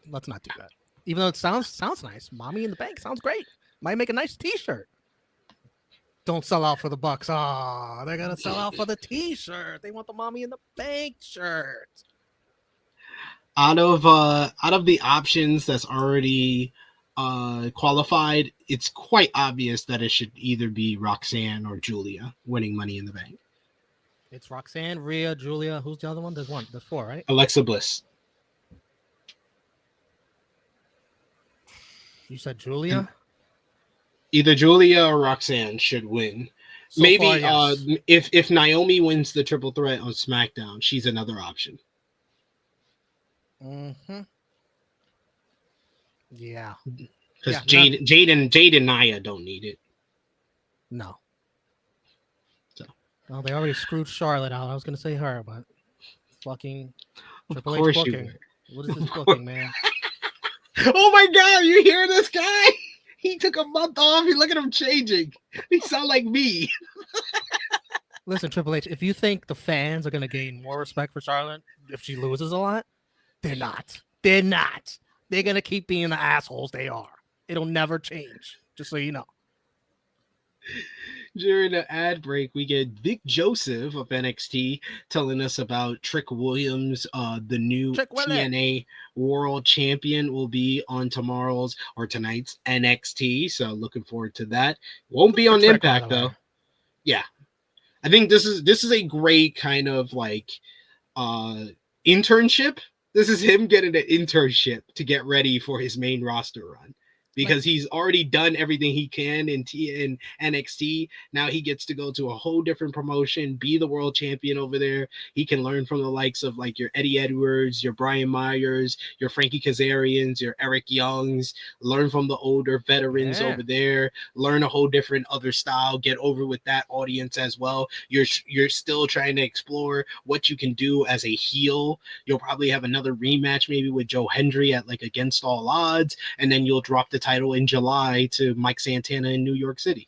Let's not do that. Even though it sounds nice. Mommy in the Bank sounds great. Might make a nice t-shirt. Don't sell out for the bucks. Oh, they're going to sell out for the t-shirt. They want the Mommy in the Bank shirt. Out of the options that's already qualified, it's quite obvious that it should either be Roxanne or Julia winning Money in the Bank. It's Roxanne, Rhea, Julia. Who's the other one? There's 4, right? Alexa Bliss. You said Julia? Either Julia or Roxanne should win. So maybe far, yes. If Naomi wins the triple threat on SmackDown, she's another option. Mm-hmm. Yeah. Because Yeah, Jade and Nia don't need it. no. So. Well, they already screwed Charlotte out. I was gonna say her, but fucking Of Triple H course you booking. would. What is this Of course. booking, man? Oh my God, you hear this guy? He took a month off. You look at him changing. He sound like me. Listen, Triple H, if you think the fans are gonna gain more respect for Charlotte if she loses a lot, they're not. They're not. They're gonna keep being the assholes they are. It'll never change. Just so you know. During the ad break, we get Vic Joseph of NXT telling us about Trick Williams, the new TNA World Champion, will be on tomorrow's or tonight's NXT. So looking forward to that. Won't be on Trick, Impact though. Yeah, I think this is a great kind of like internship. This is him getting an internship to get ready for his main roster run. Because he's already done everything he can in NXT. Now he gets to go to a whole different promotion, be the world champion over there. He can learn from the likes of like your Eddie Edwards, your Brian Myers, your Frankie Kazarians, your Eric Youngs. Learn from the older veterans over there. Learn a whole different other style. Get over with that audience as well. You're still trying to explore what you can do as a heel. You'll probably have another rematch maybe with Joe Hendry at like Against All Odds, and then you'll drop the title in July to Mike Santana in New York City.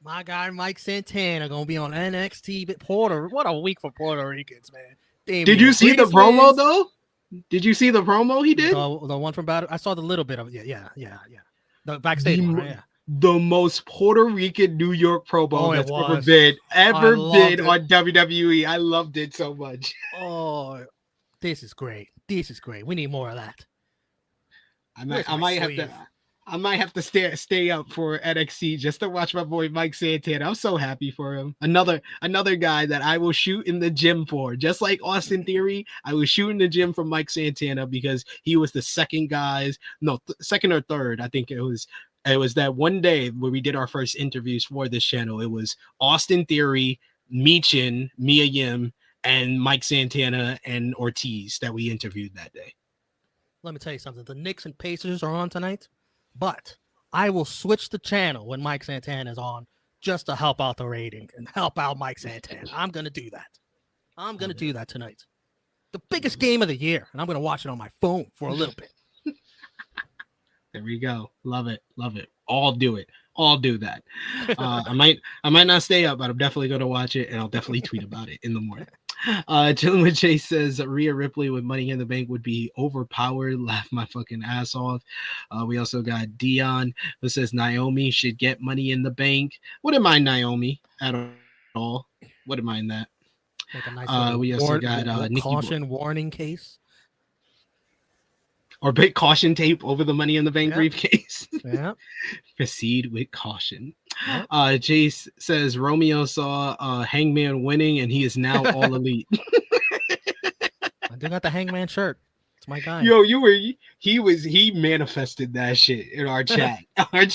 My guy Mike Santana gonna be on NXT. But Puerto, what a week for Puerto Ricans, man. Did you see the promo though? Did you see the promo he did? The one from Battle. I saw the little bit of it. Yeah. The backstage one, right? Yeah. The most Puerto Rican New York promo that's ever been on WWE. I loved it so much. Oh, this is great. This is great. We need more of that. I might have to stay up for NXT just to watch my boy Mike Santana. I'm so happy for him. Another guy that I will shoot in the gym for. Just like Austin Theory, I was shooting the gym for Mike Santana because he was the second or third. I think it was that one day where we did our first interviews for this channel. It was Austin Theory, Michin, Mia Yim, and Mike Santana and Ortiz that we interviewed that day. Let me tell you something. The Knicks and Pacers are on tonight, but I will switch the channel when Mike Santana is on just to help out the rating and help out Mike Santana. I'm going to do that. I'm going to do that tonight. The biggest game of the year, and I'm going to watch it on my phone for a little bit. There we go. Love it. Love it. All do it. All do that. I might not stay up, but I'm definitely going to watch it, and I'll definitely tweet about it in the morning. Chilling with Chase says Rhea Ripley with Money in the Bank would be overpowered. Laugh my fucking ass off. We also got Dion who says Naomi should get Money in the Bank. Wouldn't mind Naomi at all. Wouldn't mind that. Like a nice we also got Nikki caution warning case. Or big caution tape over the Money in the Bank briefcase. Yeah. Proceed with caution. Chase says Romeo saw Hangman winning and he is now all elite. I do got the Hangman shirt. It's my guy. Yo, he manifested that shit in our chat. Our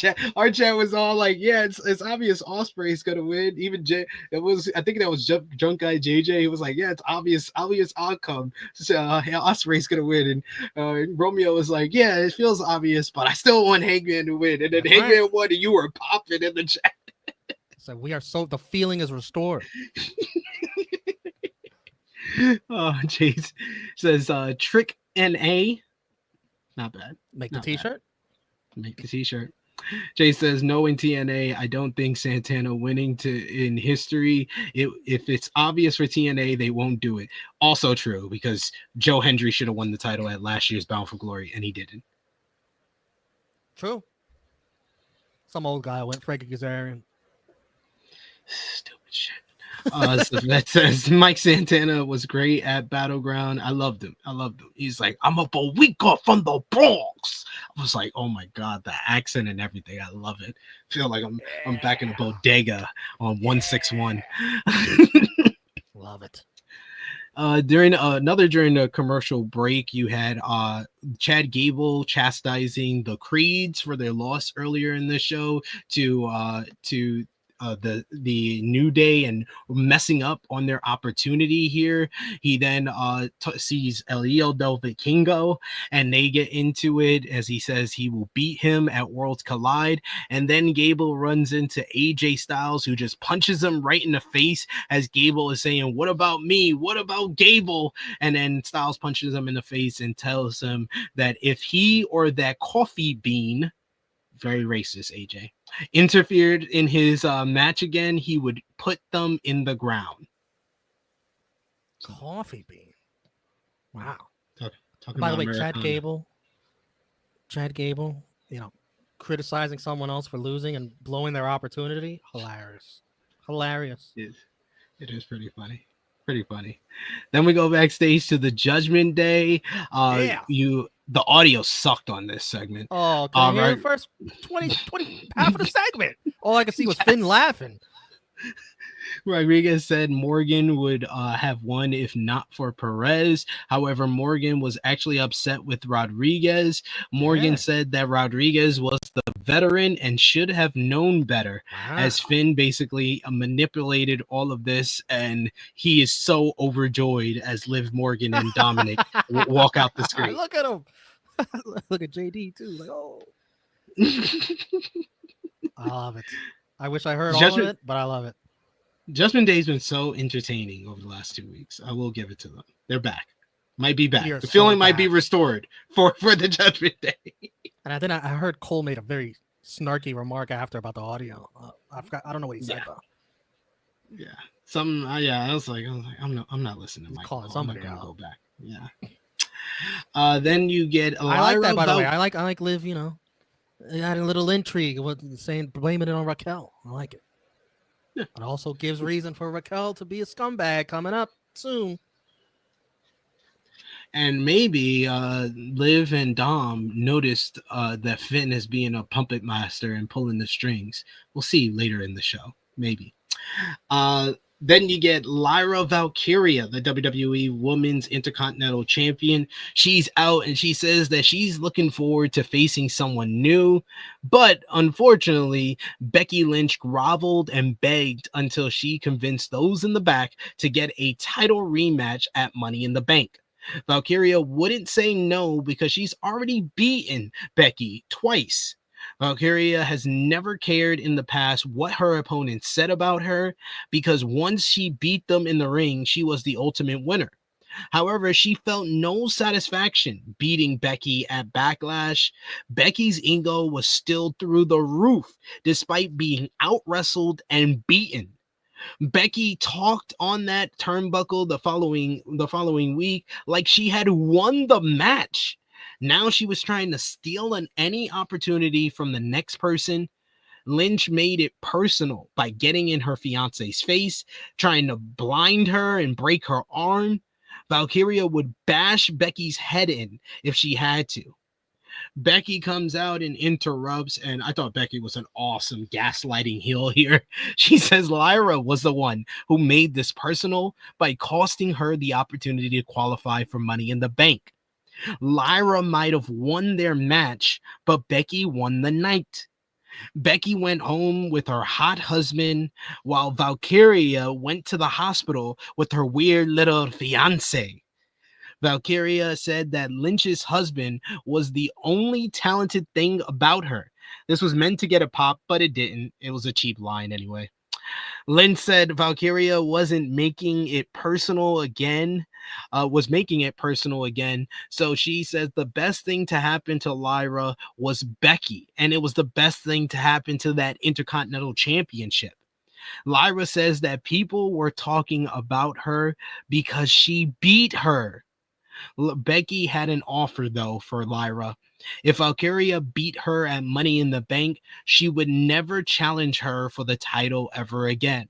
chat was all like, yeah, it's obvious Ospreay's gonna win. Even I think that was drunk guy JJ. He was like, yeah, it's obvious outcome. So Ospreay's gonna win, and Romeo was like, yeah, it feels obvious, but I still want Hangman to win. And then Hangman won, and you were popping in the chat. So the feeling is restored. Oh, Chase says Trick NA. Not bad. Make the t-shirt. Make the t-shirt. Jay says no in TNA. I don't think Santana winning in history. If it's obvious for TNA, they won't do it. Also true, because Joe Hendry should have won the title at last year's Bound for Glory, and he didn't. True. Some old guy went Frankie Kazarian. Stupid shit. So that says Mike Santana was great at Battleground. I loved him. He's like, I'm a Bowica from the Bronx. I was like, oh my god, the accent and everything. I love it. Feel like I'm back in the bodega on 161. Love it. During the commercial break, you had Chad Gable chastising the Creeds for their loss earlier in the show to the New Day and messing up on their opportunity here. He then sees El del Vikingo, and they get into it as he says he will beat him at Worlds Collide. And then Gable runs into AJ Styles, who just punches him right in the face as Gable is saying, "What about me? What about Gable?" And then Styles punches him in the face and tells him that if he or that coffee bean, very racist, AJ, interfered in his match again, he would put them in the ground. Coffee bean. Wow. Talking By the about way, Americana. Chad Gable, you know, criticizing someone else for losing and blowing their opportunity. Hilarious. It is pretty funny. Pretty funny. Then we go backstage to the Judgment Day. The audio sucked on this segment. Oh, can I hear the first 20 half of the segment? All I could see was Finn laughing. Rodriguez said Morgan would have won if not for Perez. However, Morgan was actually upset with Rodriguez. Morgan said that Rodriguez was the veteran and should have known better, as Finn basically manipulated all of this, and he is so overjoyed as Liv Morgan and Dominic walk out the screen. Look at him. Look at JD too. Like, oh. I love it. I wish I heard all of it, but I love it. Judgment Day's been so entertaining over the last 2 weeks. I will give it to them. They're back. Might be back. The feeling might be restored for the Judgment Day. And then I heard Cole made a very snarky remark after about the audio. I don't know what he said though. Yeah. I was like, I'm not listening to Mike. Calling somebody I'm not out. gonna go back. Yeah. Then you get I like that, by the way. I like Liv, you know. It had a little intrigue with saying blaming it on Raquel. I like it. Yeah. It also gives reason for Raquel to be a scumbag coming up soon. And maybe Liv and Dom noticed that Finn is being a puppet master and pulling the strings. We'll see later in the show. Maybe. Then you get Lyra Valkyria, the WWE Women's Intercontinental Champion. She's out and she says that she's looking forward to facing someone new. But unfortunately, Becky Lynch groveled and begged until she convinced those in the back to get a title rematch at Money in the Bank. Valkyria wouldn't say no because she's already beaten Becky twice. Valkyria has never cared in the past what her opponents said about her, because once she beat them in the ring, she was the ultimate winner. However, she felt no satisfaction beating Becky at Backlash. Becky's ego was still through the roof despite being out-wrestled and beaten. Becky talked on that turnbuckle the following week like she had won the match. Now she was trying to steal any opportunity from the next person. Lynch made it personal by getting in her fiance's face, trying to blind her and break her arm. Valkyria would bash Becky's head in if she had to. Becky comes out and interrupts, and I thought Becky was an awesome gaslighting heel here. She says Lyra was the one who made this personal by costing her the opportunity to qualify for Money in the Bank. Lyra might have won their match, but Becky won the night. Becky went home with her hot husband, while Valkyria went to the hospital with her weird little fiance. Valkyria said that Lynch's husband was the only talented thing about her. This was meant to get a pop, but it didn't. It was a cheap line anyway. Lynch said Valkyria wasn't making it personal again, So she says the best thing to happen to Lyra was Becky, and it was the best thing to happen to that Intercontinental Championship. Lyra says that people were talking about her because she beat her. Becky had an offer, though, for Lyra. If Valkyria beat her at Money in the Bank, she would never challenge her for the title ever again.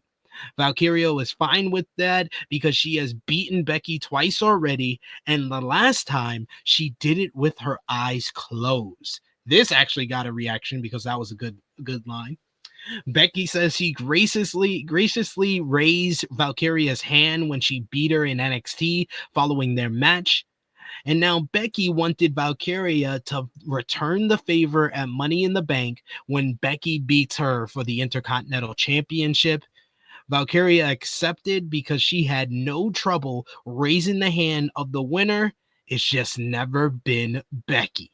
Valkyria was fine with that because she has beaten Becky twice already, and the last time she did it with her eyes closed. This actually got a reaction because that was a good line. Becky says she graciously raised Valkyria's hand when she beat her in NXT following their match. And now Becky wanted Valkyria to return the favor at Money in the Bank when Becky beats her for the Intercontinental Championship. Valkyria accepted because she had no trouble raising the hand of the winner. It's just never been Becky.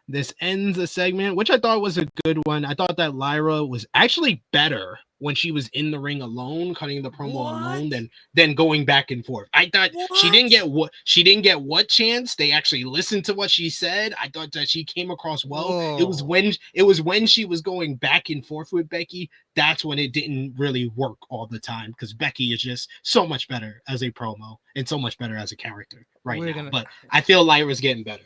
This ends a segment, which I thought was a good one. I thought that Lyra was actually better when she was in the ring alone, cutting the promo alone, than going back and forth. I thought she didn't get what chance. They actually listened to what she said. I thought that she came across well. Whoa. It was when she was going back and forth with Becky. That's when it didn't really work all the time, because Becky is just so much better as a promo and so much better as a character now. But I feel Lyra's getting better.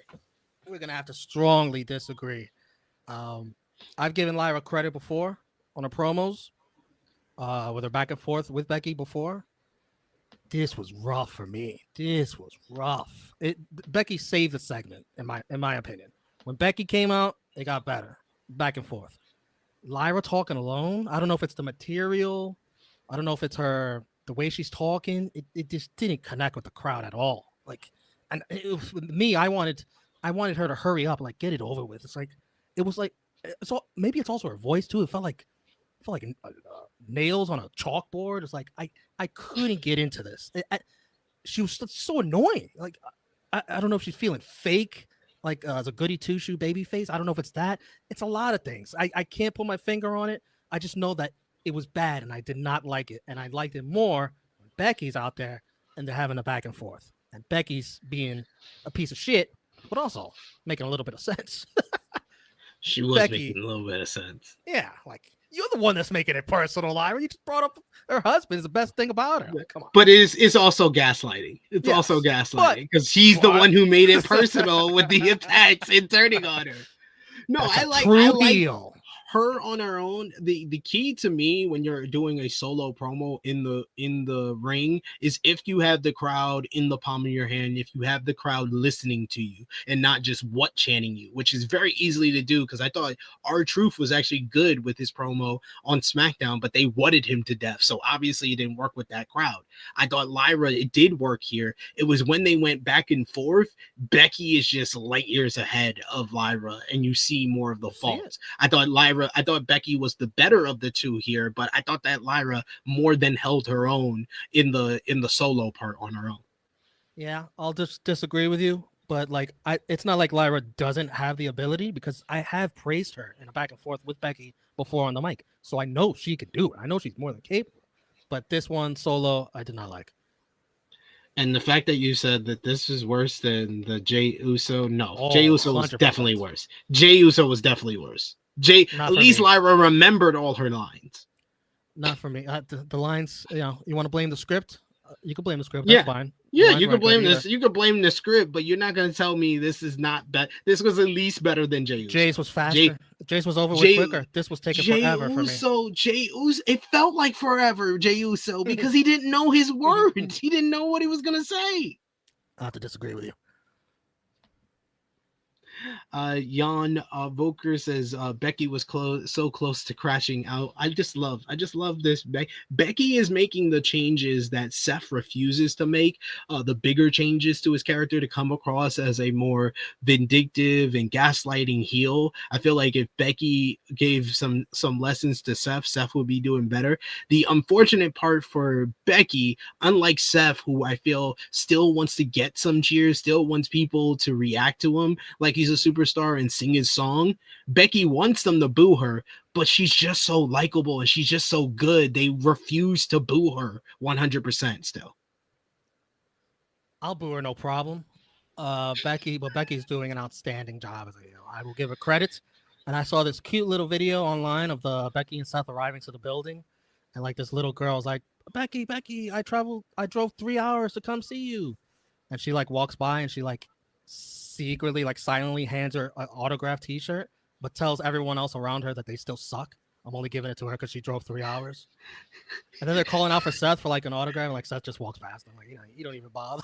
We're gonna have to strongly disagree. I've given Lyra credit before on her promos, with her back and forth with Becky before. This was rough for me. This was rough. Becky saved the segment, in my opinion. When Becky came out, it got better. Back and forth. Lyra talking alone. I don't know if it's the material. I don't know if it's the way she's talking. It just didn't connect with the crowd at all. And it was, me, I wanted her to hurry up, get it over with. Maybe it's also her voice too. It felt like nails on a chalkboard. It's like I couldn't get into this. She was so annoying. I don't know if she's feeling fake, as a goody two shoe baby face. I don't know if it's that. It's a lot of things. I can't put my finger on it. I just know that it was bad and I did not like it. And I liked it more when Becky's out there and they're having a back and forth. And Becky's being a piece of shit, but also making a little bit of sense. She was making a little bit of sense. Yeah, you're the one that's making it personal, Lyra. You just brought up her husband is the best thing about her. Come on. But it's also gaslighting. It's also gaslighting because he's the one who made it personal with the attacks and turning on her. No, I like her on her own. The key to me when you're doing a solo promo in the ring is if you have the crowd in the palm of your hand, if you have the crowd listening to you and not just chanting you, which is very easily to do, because I thought R-Truth was actually good with his promo on SmackDown, but they whatted him to death. So obviously it didn't work with that crowd. I thought Lyra, it did work here. It was when they went back and forth, Becky is just light years ahead of Lyra and you see more of the faults. I thought Becky was the better of the two here, but I thought that Lyra more than held her own in the solo part on her own. Yeah, I'll just disagree with you, but it's not like Lyra doesn't have the ability, because I have praised her in a back and forth with Becky before on the mic, so I know she could do it. I know she's more than capable, but this one solo I did not like. And the fact that you said that this is worse than the Jey Uso, Jey Uso was 100%. Definitely worse. Jey Uso was definitely worse. At least Lyra remembered all her lines. Not for me. The lines, you want to blame the script? You can blame the script. That's fine. Yeah, you can blame this. You can blame the script, but you're not going to tell me this is not bad. This was at least better than Jey Uso. Jay's was faster. Jay's was over with quicker. This was taking forever for me. Jey Uso, it felt like forever, Jey Uso, because he didn't know his words. He didn't know what he was going to say. I have to disagree with you. Jan Volker says Becky was so close to crashing out. I just love this. Becky is making the changes that Seth refuses to make, the bigger changes to his character to come across as a more vindictive and gaslighting heel. I feel like if Becky gave some lessons to Seth would be doing better. The unfortunate part for Becky, unlike Seth, who I feel still wants to get some cheers, still wants people to react to him like he's a superstar and sing his song, Becky wants them to boo her, but she's just so likable and she's just so good. They refuse to boo her 100% still. I'll boo her, no problem. Becky's doing an outstanding job as a heel. I will give her credit. And I saw this cute little video online of the Becky and Seth arriving to the building, and this little girl's like, Becky, I drove 3 hours to come see you. And she walks by and she secretly, silently hands her an autographed t-shirt, but tells everyone else around her that they still suck. I'm only giving it to her because she drove 3 hours. And then they're calling out for Seth for an autograph, and Seth just walks past them. You don't even bother.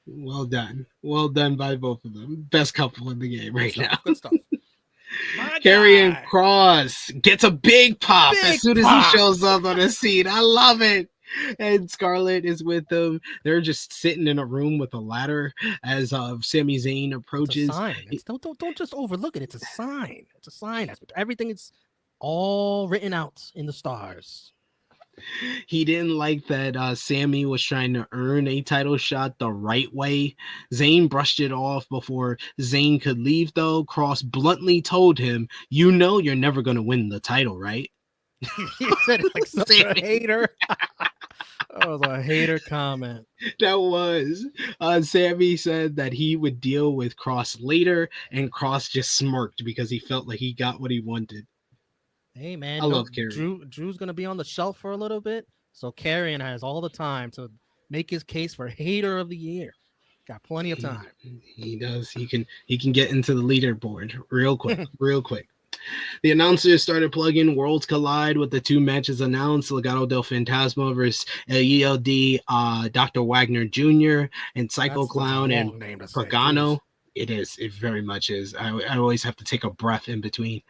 Well done by both of them. Best couple in the game now. Good stuff. Karrion Kross gets a big pop as soon as he shows up on the scene. I love it. And Scarlett is with them. They're just sitting in a room with a ladder as Sami Zayn It's a approaches. sign. It's don't just overlook it. It's a sign. It's a sign. Everything is all written out in the stars. He didn't like that Sammy was trying to earn a title shot the right way. Zayn brushed it off before Zayn could leave, though. Cross bluntly told him, "You know you're never going to win the title, right?" He said it like such a hater. That was a hater comment. That was. Sammy said that he would deal with Cross later, and Cross just smirked because he felt like he got what he wanted. Hey man, I love Karrion. Drew's gonna be on the shelf for a little bit, so Karrion has all the time to make his case for hater of the year. Got plenty of time. He does. He can get into the leaderboard real quick, real quick. The announcers started plugging Worlds Collide with the two matches announced: Legado del Fantasma versus ELD, Dr. Wagner Jr. and Psycho That's Clown a and long name to say, Pagano. jeez. It is. It very much is. I always have to take a breath in between.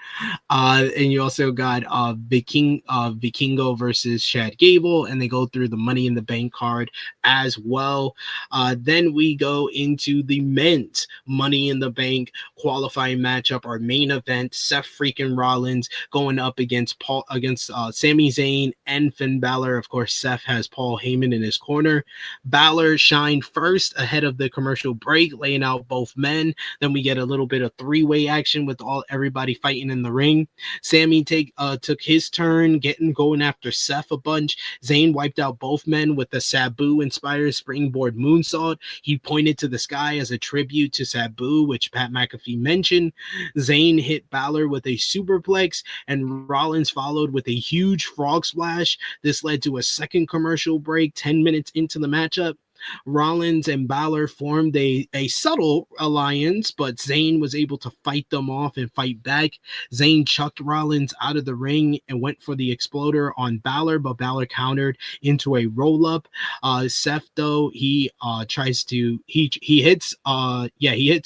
And you also got Vikingo versus Chad Gable, and they go through the Money in the Bank card as well. Then we go into the men's Money in the Bank qualifying matchup, our main event: Seth freaking Rollins going up against Sami Zayn and Finn Balor. Of course, Seth has Paul Heyman in his corner. Balor shined first ahead of the commercial break, laying out both men. Then we get a little bit of three-way action with everybody fighting in the ring. Sammy took his turn, going after Seth a bunch. Zayn wiped out both men with the Sabu-inspired springboard moonsault. He pointed to the sky as a tribute to Sabu, which Pat McAfee mentioned. Zayn hit Balor with a superplex, and Rollins followed with a huge frog splash. This led to a second commercial break 10 minutes into the matchup. Rollins and Balor formed a subtle alliance, but Zayn was able to fight them off and fight back. Zayn chucked Rollins out of the ring and went for the exploder on Balor, but Balor countered into a roll-up. Seth, though, he hits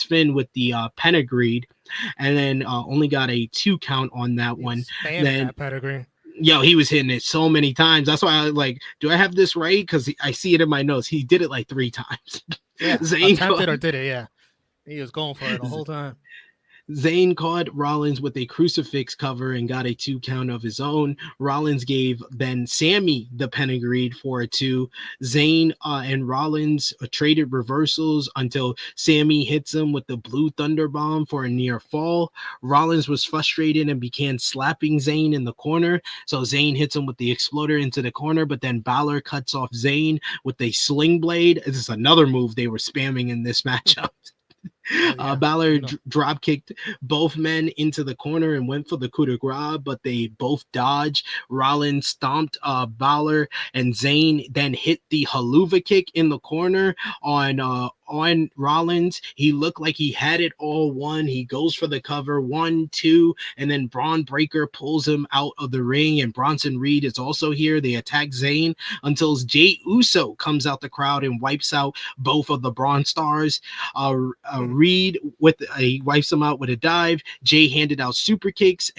Finn with the pedigree, and then only got a 2 count on that one. Then that pedigree. Yo, he was hitting it so many times. That's why I like, do I have this right? Because I see it in my notes. He did it like 3 times. Yeah, Zayn attempted or did it, yeah. He was going for it the whole time. Zayn caught Rollins with a crucifix cover and got a 2 count of his own. Rollins gave then Sammy the pedigree for a 2. Zayn and Rollins traded reversals until Sammy hits him with the blue thunder bomb for a near fall. Rollins was frustrated and began slapping Zayn in the corner. So Zayn hits him with the exploder into the corner, but then Balor cuts off Zayn with a sling blade. This is another move they were spamming in this matchup. Balor drop kicked both men into the corner and went for the coup de grace, but they both dodged. Rollins stomped Balor, and Zayn then hit the haluva kick in the corner on Rollins. He looked like he had it all won. He goes for the cover, 1, 2, and then Braun Breaker pulls him out of the ring, and Bronson Reed is also here. They attack Zayn until Jey Uso comes out the crowd and wipes out both of the Braun Stars. Reed wipes him out with a dive. Jay handed out super kicks,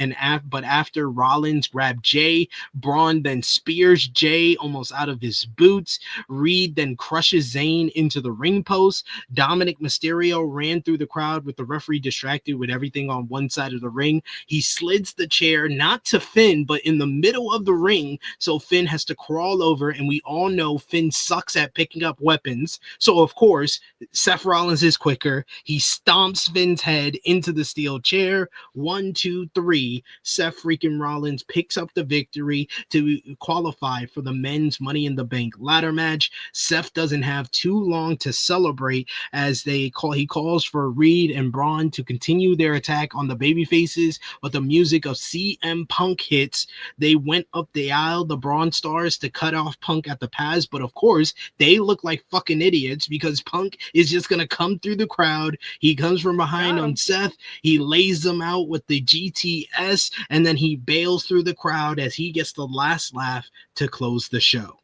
but after Rollins grabbed Jay, Braun then spears Jay almost out of his boots. Reed then crushes Zayn into the ring post. Dominic Mysterio ran through the crowd with the referee distracted with everything on one side of the ring. He slids the chair not to Finn, but in the middle of the ring, so Finn has to crawl over, and we all know Finn sucks at picking up weapons. So of course, Seth Rollins is quicker. He stomps Finn's head into the steel chair. 1, 2, 3. Seth freaking Rollins picks up the victory to qualify for the men's Money in the Bank ladder match. Seth doesn't have too long to celebrate as he calls for Reed and Braun to continue their attack on the babyfaces, but the music of CM Punk hits. They went up the aisle, the Braun Stars, to cut off Punk at the pass, but of course they look like fucking idiots because Punk is just gonna come through the crowd. He comes from behind on Seth. He lays them out with the GTS, and then he bails through the crowd as he gets the last laugh to close the show.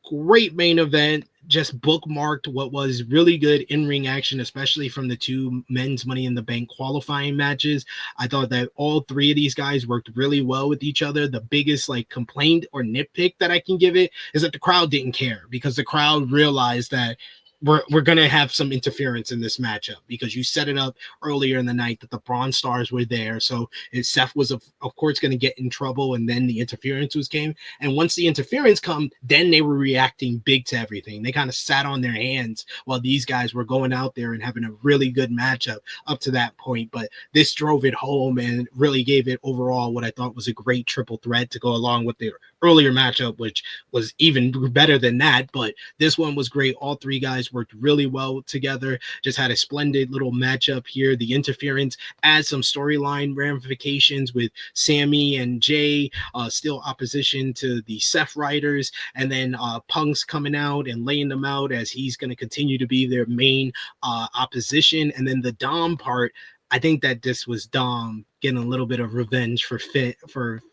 Great main event. just bookmarked what was really good in-ring action, especially from the two men's Money in the Bank qualifying matches. I thought that all three of these guys worked really well with each other. The biggest like complaint or nitpick that I can give it is that the crowd didn't care, because the crowd realized that we're going to have some interference in this matchup, because you set it up earlier in the night that the Bronze Stars were there. So Seth was, of course, going to get in trouble, and then the interference came. And once the interference come, then they were reacting big to everything. They kind of sat on their hands while these guys were going out there and having a really good matchup up to that point. But this drove it home and really gave it overall what I thought was a great triple threat to go along with the earlier matchup, which was even better than that. But this one was great. All three guys worked really well together. Just had a splendid little matchup here. The interference adds some storyline ramifications with Sami and Jay still opposition to the Seth Riders, and then Punk's coming out and laying them out as he's going to continue to be their main opposition. And then the Dom part, I think that this was Dom getting a little bit of revenge for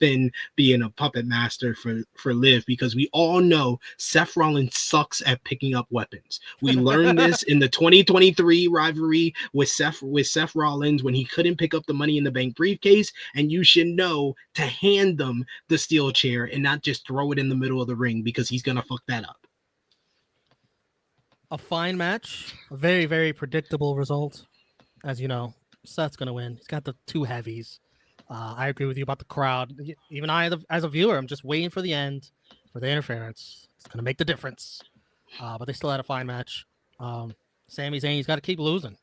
Finn being a puppet master for Liv, because we all know Seth Rollins sucks at picking up weapons. We learned this in the 2023 rivalry with Seth Rollins when he couldn't pick up the Money in the Bank briefcase, and you should know to hand them the steel chair and not just throw it in the middle of the ring, because he's gonna fuck that up. A fine match, a very, very predictable result. As you know, Seth's going to win. He's got the two heavies. I agree with you about the crowd. Even I, as a viewer, I'm just waiting for the end, for the interference. It's going to make the difference. But they still had a fine match. Sami Zayn, he's got to keep losing.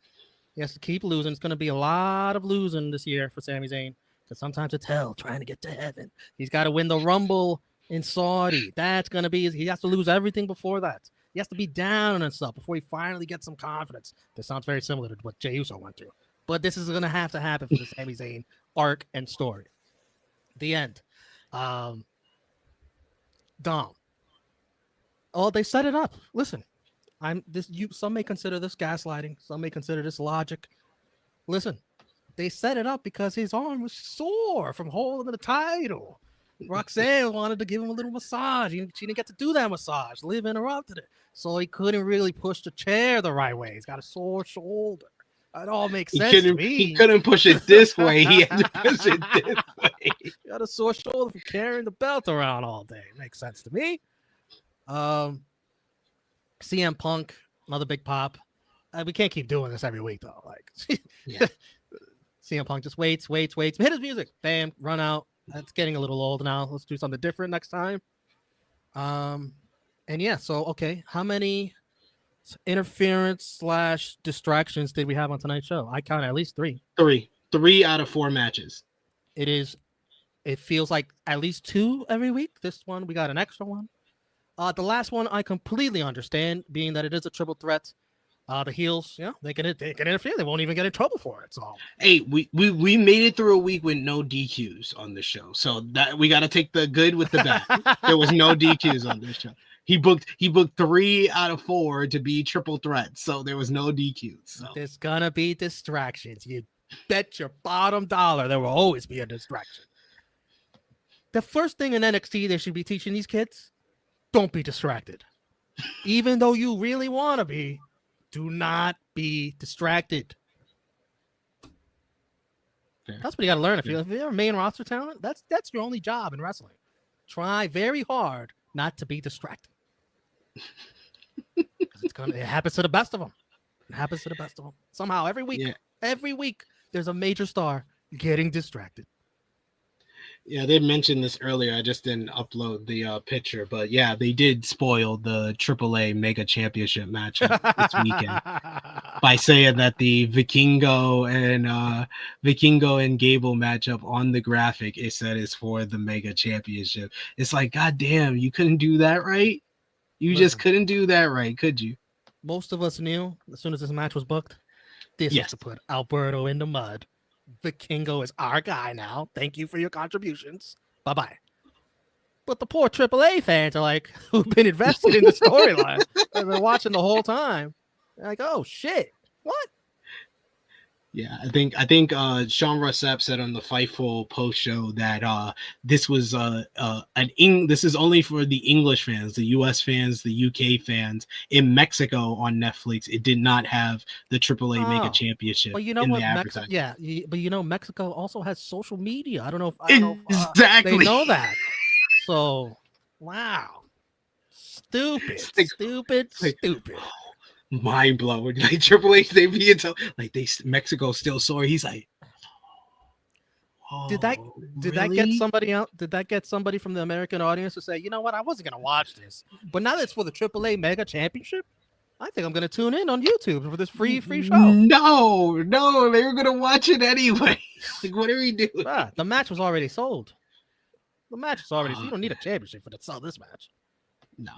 He has to keep losing. It's going to be a lot of losing this year for Sami Zayn, because sometimes it's hell trying to get to heaven. He's got to win the Rumble in Saudi. That's going to be, he has to lose everything before that. He has to be down and stuff before he finally gets some confidence. This sounds very similar to what Jey Uso went through. But this is going to happen for the Sami Zayn arc and story. The end. Dom. Oh, they set it up. Listen, some may consider this gaslighting. Some may consider this logic. Listen, they set it up because his arm was sore from holding the title. Roxanne wanted to give him a little massage. She didn't get to do that massage. Liv interrupted it. So he couldn't really push the chair the right way. He's got a sore shoulder. It all makes sense to me. He couldn't push it this way. He had to push it this way. He got a sore shoulder from carrying the belt around all day. Makes sense to me. CM Punk, another big pop. We can't keep doing this every week, though. Like, yeah. CM Punk just waits. Hit his music. Bam, run out. That's getting a little old now. Let's do something different next time. And yeah, so, okay. How many interference / distractions did we have on tonight's show? I counted at least 3. 3 out of 4 matches. It feels like at least 2 every week. This one, we got an extra one. The last one, I completely understand, being that it is a triple threat. The heels, yeah, they can interfere. They won't even get in trouble for it. So, hey, we made it through a week with no DQs on the show. So that we got to take the good with the bad. There was no DQs on this show. He booked 3 out of 4 to be triple threats. So there was no DQs. So. There's gonna be distractions. You bet your bottom dollar there will always be a distraction. The first thing in NXT they should be teaching these kids: don't be distracted. Even though you really want to be, do not be distracted. Fair. That's what you got to learn. If you're a main roster talent, that's your only job in wrestling. Try very hard not to be distracted. It happens to the best of them. It happens to the best of them. Somehow, every week, there's a major star getting distracted. Yeah, they mentioned this earlier. I just didn't upload the picture, but yeah, they did spoil the AAA Mega Championship match this weekend by saying that the Vikingo and Gable matchup on the graphic, it said is for the Mega Championship. It's like, goddamn, you couldn't do that right? You just couldn't do that right, could you? Most of us knew as soon as this match was booked, this was to put Alberto in the mud. Vikingo is our guy now. Thank you for your contributions. Bye-bye. But the poor AAA fans are like, who've been invested in the storyline. They've been watching the whole time. They're like, oh, shit. What? Yeah, I think Sean Ross Sapp said on the Fightful post show that this was this is only for the English fans, the US fans, the UK fans. In Mexico on Netflix, it did not have the AAA Mega Oh, Championship but you know in the what? advertisement. But you know Mexico also has social media. I don't know if they Exactly. know that. So, wow, stupid, Like, stupid, like stupid. mind blowing. Like Triple H, they be until like they Mexico still sore. He's like, Did that oh, did that get really? somebody out? Did that get somebody from the American audience to say, you know what, I wasn't gonna watch this, but now that it's for the AAA Mega Championship, I think I'm gonna tune in on YouTube for this free show. No, they were gonna watch it anyway. Like, what are we doing? The match was already sold. The match is already. So you Oh, don't need a championship for to sell this match. no.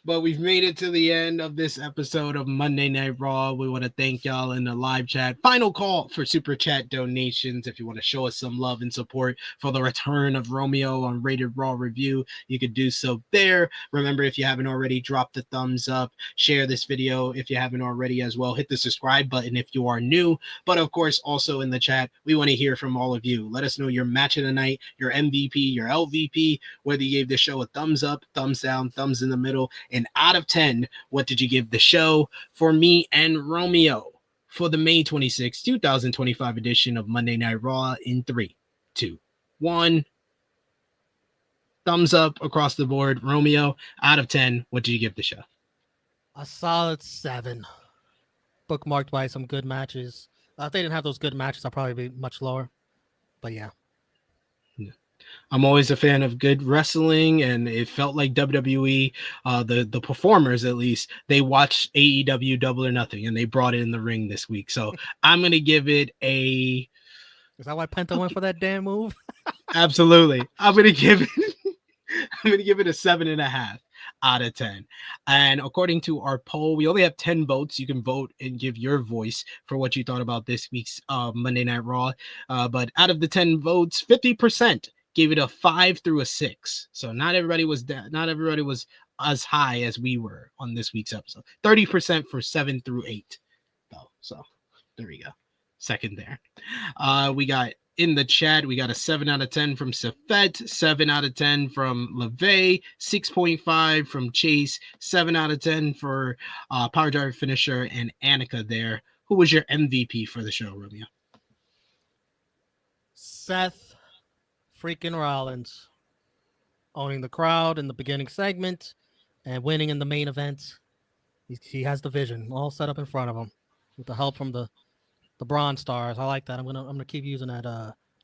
But we've made it to the end of this episode of Monday Night Raw. We want to thank y'all in the live chat. Final call for super chat donations. If you want to show us some love and support for the return of Romeo on Rated Raw Review, you could do so there. Remember, if you haven't already, drop the thumbs up, share this video if you haven't already as well. Hit the subscribe button if you are new. But of course, also in the chat, we want to hear from all of you. Let us know your match of the night, your MVP, your LVP, whether you gave the show a thumbs up, thumbs down, thumbs in the middle. And out of 10, what did you give the show? For me and Romeo for the May 26, 2025 edition of Monday Night Raw in 3, 2, 1. Thumbs up across the board. Romeo, out of 10, what did you give the show? A solid 7. Bookmarked by some good matches. If they didn't have those good matches, I'd probably be much lower. But yeah. I'm always a fan of good wrestling, and it felt like WWE, the performers at least, they watched AEW Double or Nothing, and they brought it in the ring this week. So I'm gonna give it a. Is that why Penta went for that damn move? Absolutely, I'm gonna give it. I'm gonna give it a 7.5 out of 10. And according to our poll, we only have 10 votes. You can vote and give your voice for what you thought about this week's Monday Night Raw. But out of the 10 votes, 50% gave it a 5 through a 6. So not everybody was as high as we were on this week's episode. 30% for 7 through 8. So there we go. Second there. We got in the chat, we got a 7 out of 10 from Safet, 7 out of 10 from LeVay, 6.5 from Chase, 7 out of 10 for Power Driver Finisher and Annika there. Who was your MVP for the show, Romeo? Seth freaking Rollins. Owning the crowd in the beginning segment and winning in the main event. He has the vision all set up in front of him with the help from the Bronze Stars. I like that. I'm gonna keep using that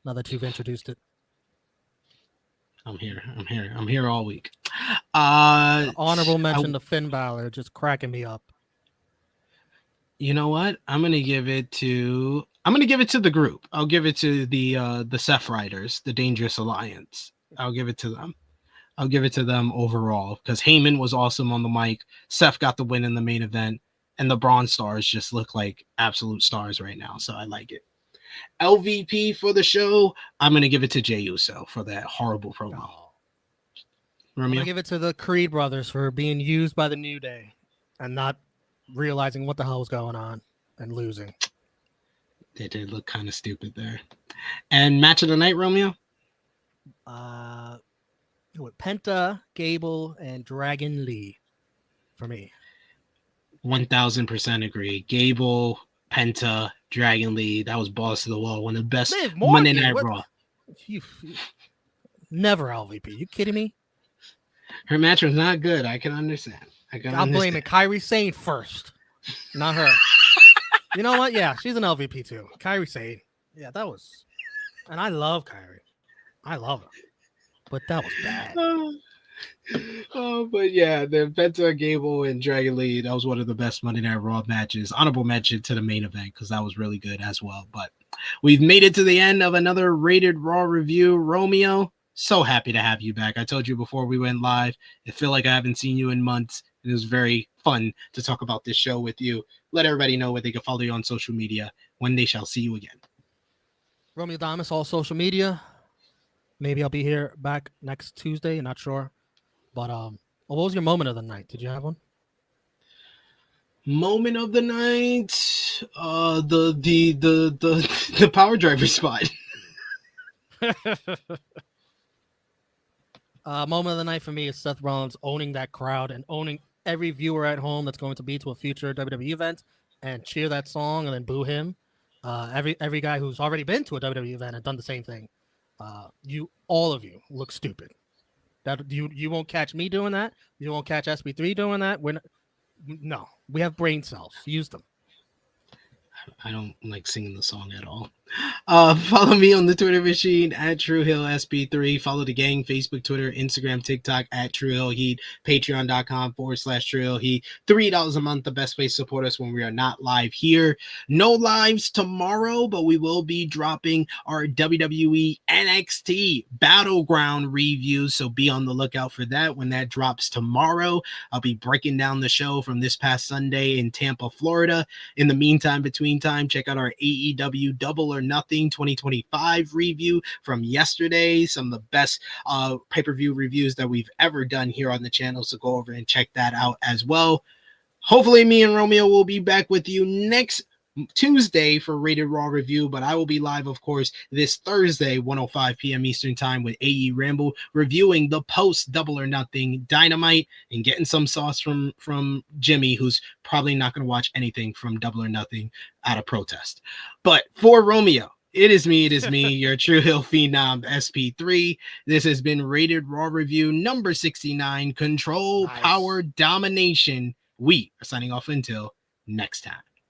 now that you've introduced it. I'm here all week. Honorable mention to Finn Balor, just cracking me up. You know what? I'm gonna give it to the group. I'll give it to the Seth Riders, the Dangerous Alliance. I'll give it to them overall because Heyman was awesome on the mic. Seth got the win in the main event. And the Bronze Stars just look like absolute stars right now. So I like it. LVP for the show, I'm going to give it to Jey Uso for that horrible promo. I'm going to give it to the Creed brothers for being used by the New Day and not realizing what the hell was going on and losing. They did look kind of stupid there. And match of the night, Romeo? With Penta, Gable, and Dragon Lee for me. 1000% agree. Gable, Penta, Dragon Lee, that was balls to the wall. One of the best Monday Night Raw. Never LVP. You kidding me? Her match was not good. I can understand. I'm blaming Kairi Sane first, not her. You know what? Yeah, she's an LVP too. Kairi Sane. Yeah, that was. And I love Kairi. I love her. But that was bad. But yeah, the Penta, Gable, and Dragon Lee, that was one of the best Monday Night Raw matches. Honorable mention to the main event because that was really good as well. But we've made it to the end of another Rated Raw review. Romeo, so happy to have you back. I told you before we went live, I feel like I haven't seen you in months. It was very fun to talk about this show with you. Let everybody know where they can follow you on social media when they shall see you again. Romeo Damas, all social media. Maybe I'll be here back next Tuesday. Not sure. But what was your moment of the night? Did you have one? Moment of the night? The power driver spot. Moment of the night for me is Seth Rollins owning that crowd and owning every viewer at home that's going to be to a future WWE event and cheer that song and then boo him. Every guy who's already been to a WWE event and done the same thing. All of you look stupid. That you won't catch me doing that. You won't catch SP3 doing that. No, we have brain cells. Use them. I don't like singing the song at all. Follow me on the Twitter machine at TrueHillSP3. Follow the gang, Facebook, Twitter, Instagram, TikTok at TrueHillHeat. Patreon.com/TrueHillHeat. $3 a month, the best way to support us when we are not live here. No lives tomorrow, but we will be dropping our WWE NXT Battleground reviews, so be on the lookout for that when that drops tomorrow. I'll be breaking down the show from this past Sunday in Tampa, Florida. In the meantime, between time, check out our AEW Double or Nothing 2025 review from yesterday. Some of the best pay-per-view reviews that we've ever done here on the channel, so go over and check that out as well. Hopefully me and Romeo will be back with you next Tuesday for Rated Raw review, but I will be live, of course, this Thursday, 1:05 p.m. Eastern Time with AE Ramble, reviewing the post Double or Nothing Dynamite and getting some sauce from Jimmy, who's probably not going to watch anything from Double or Nothing out of protest. But for Romeo, it is me, your True Hill Phenom SP3. This has been Rated Raw review number 69, Control, Power, Domination. We are signing off until next time.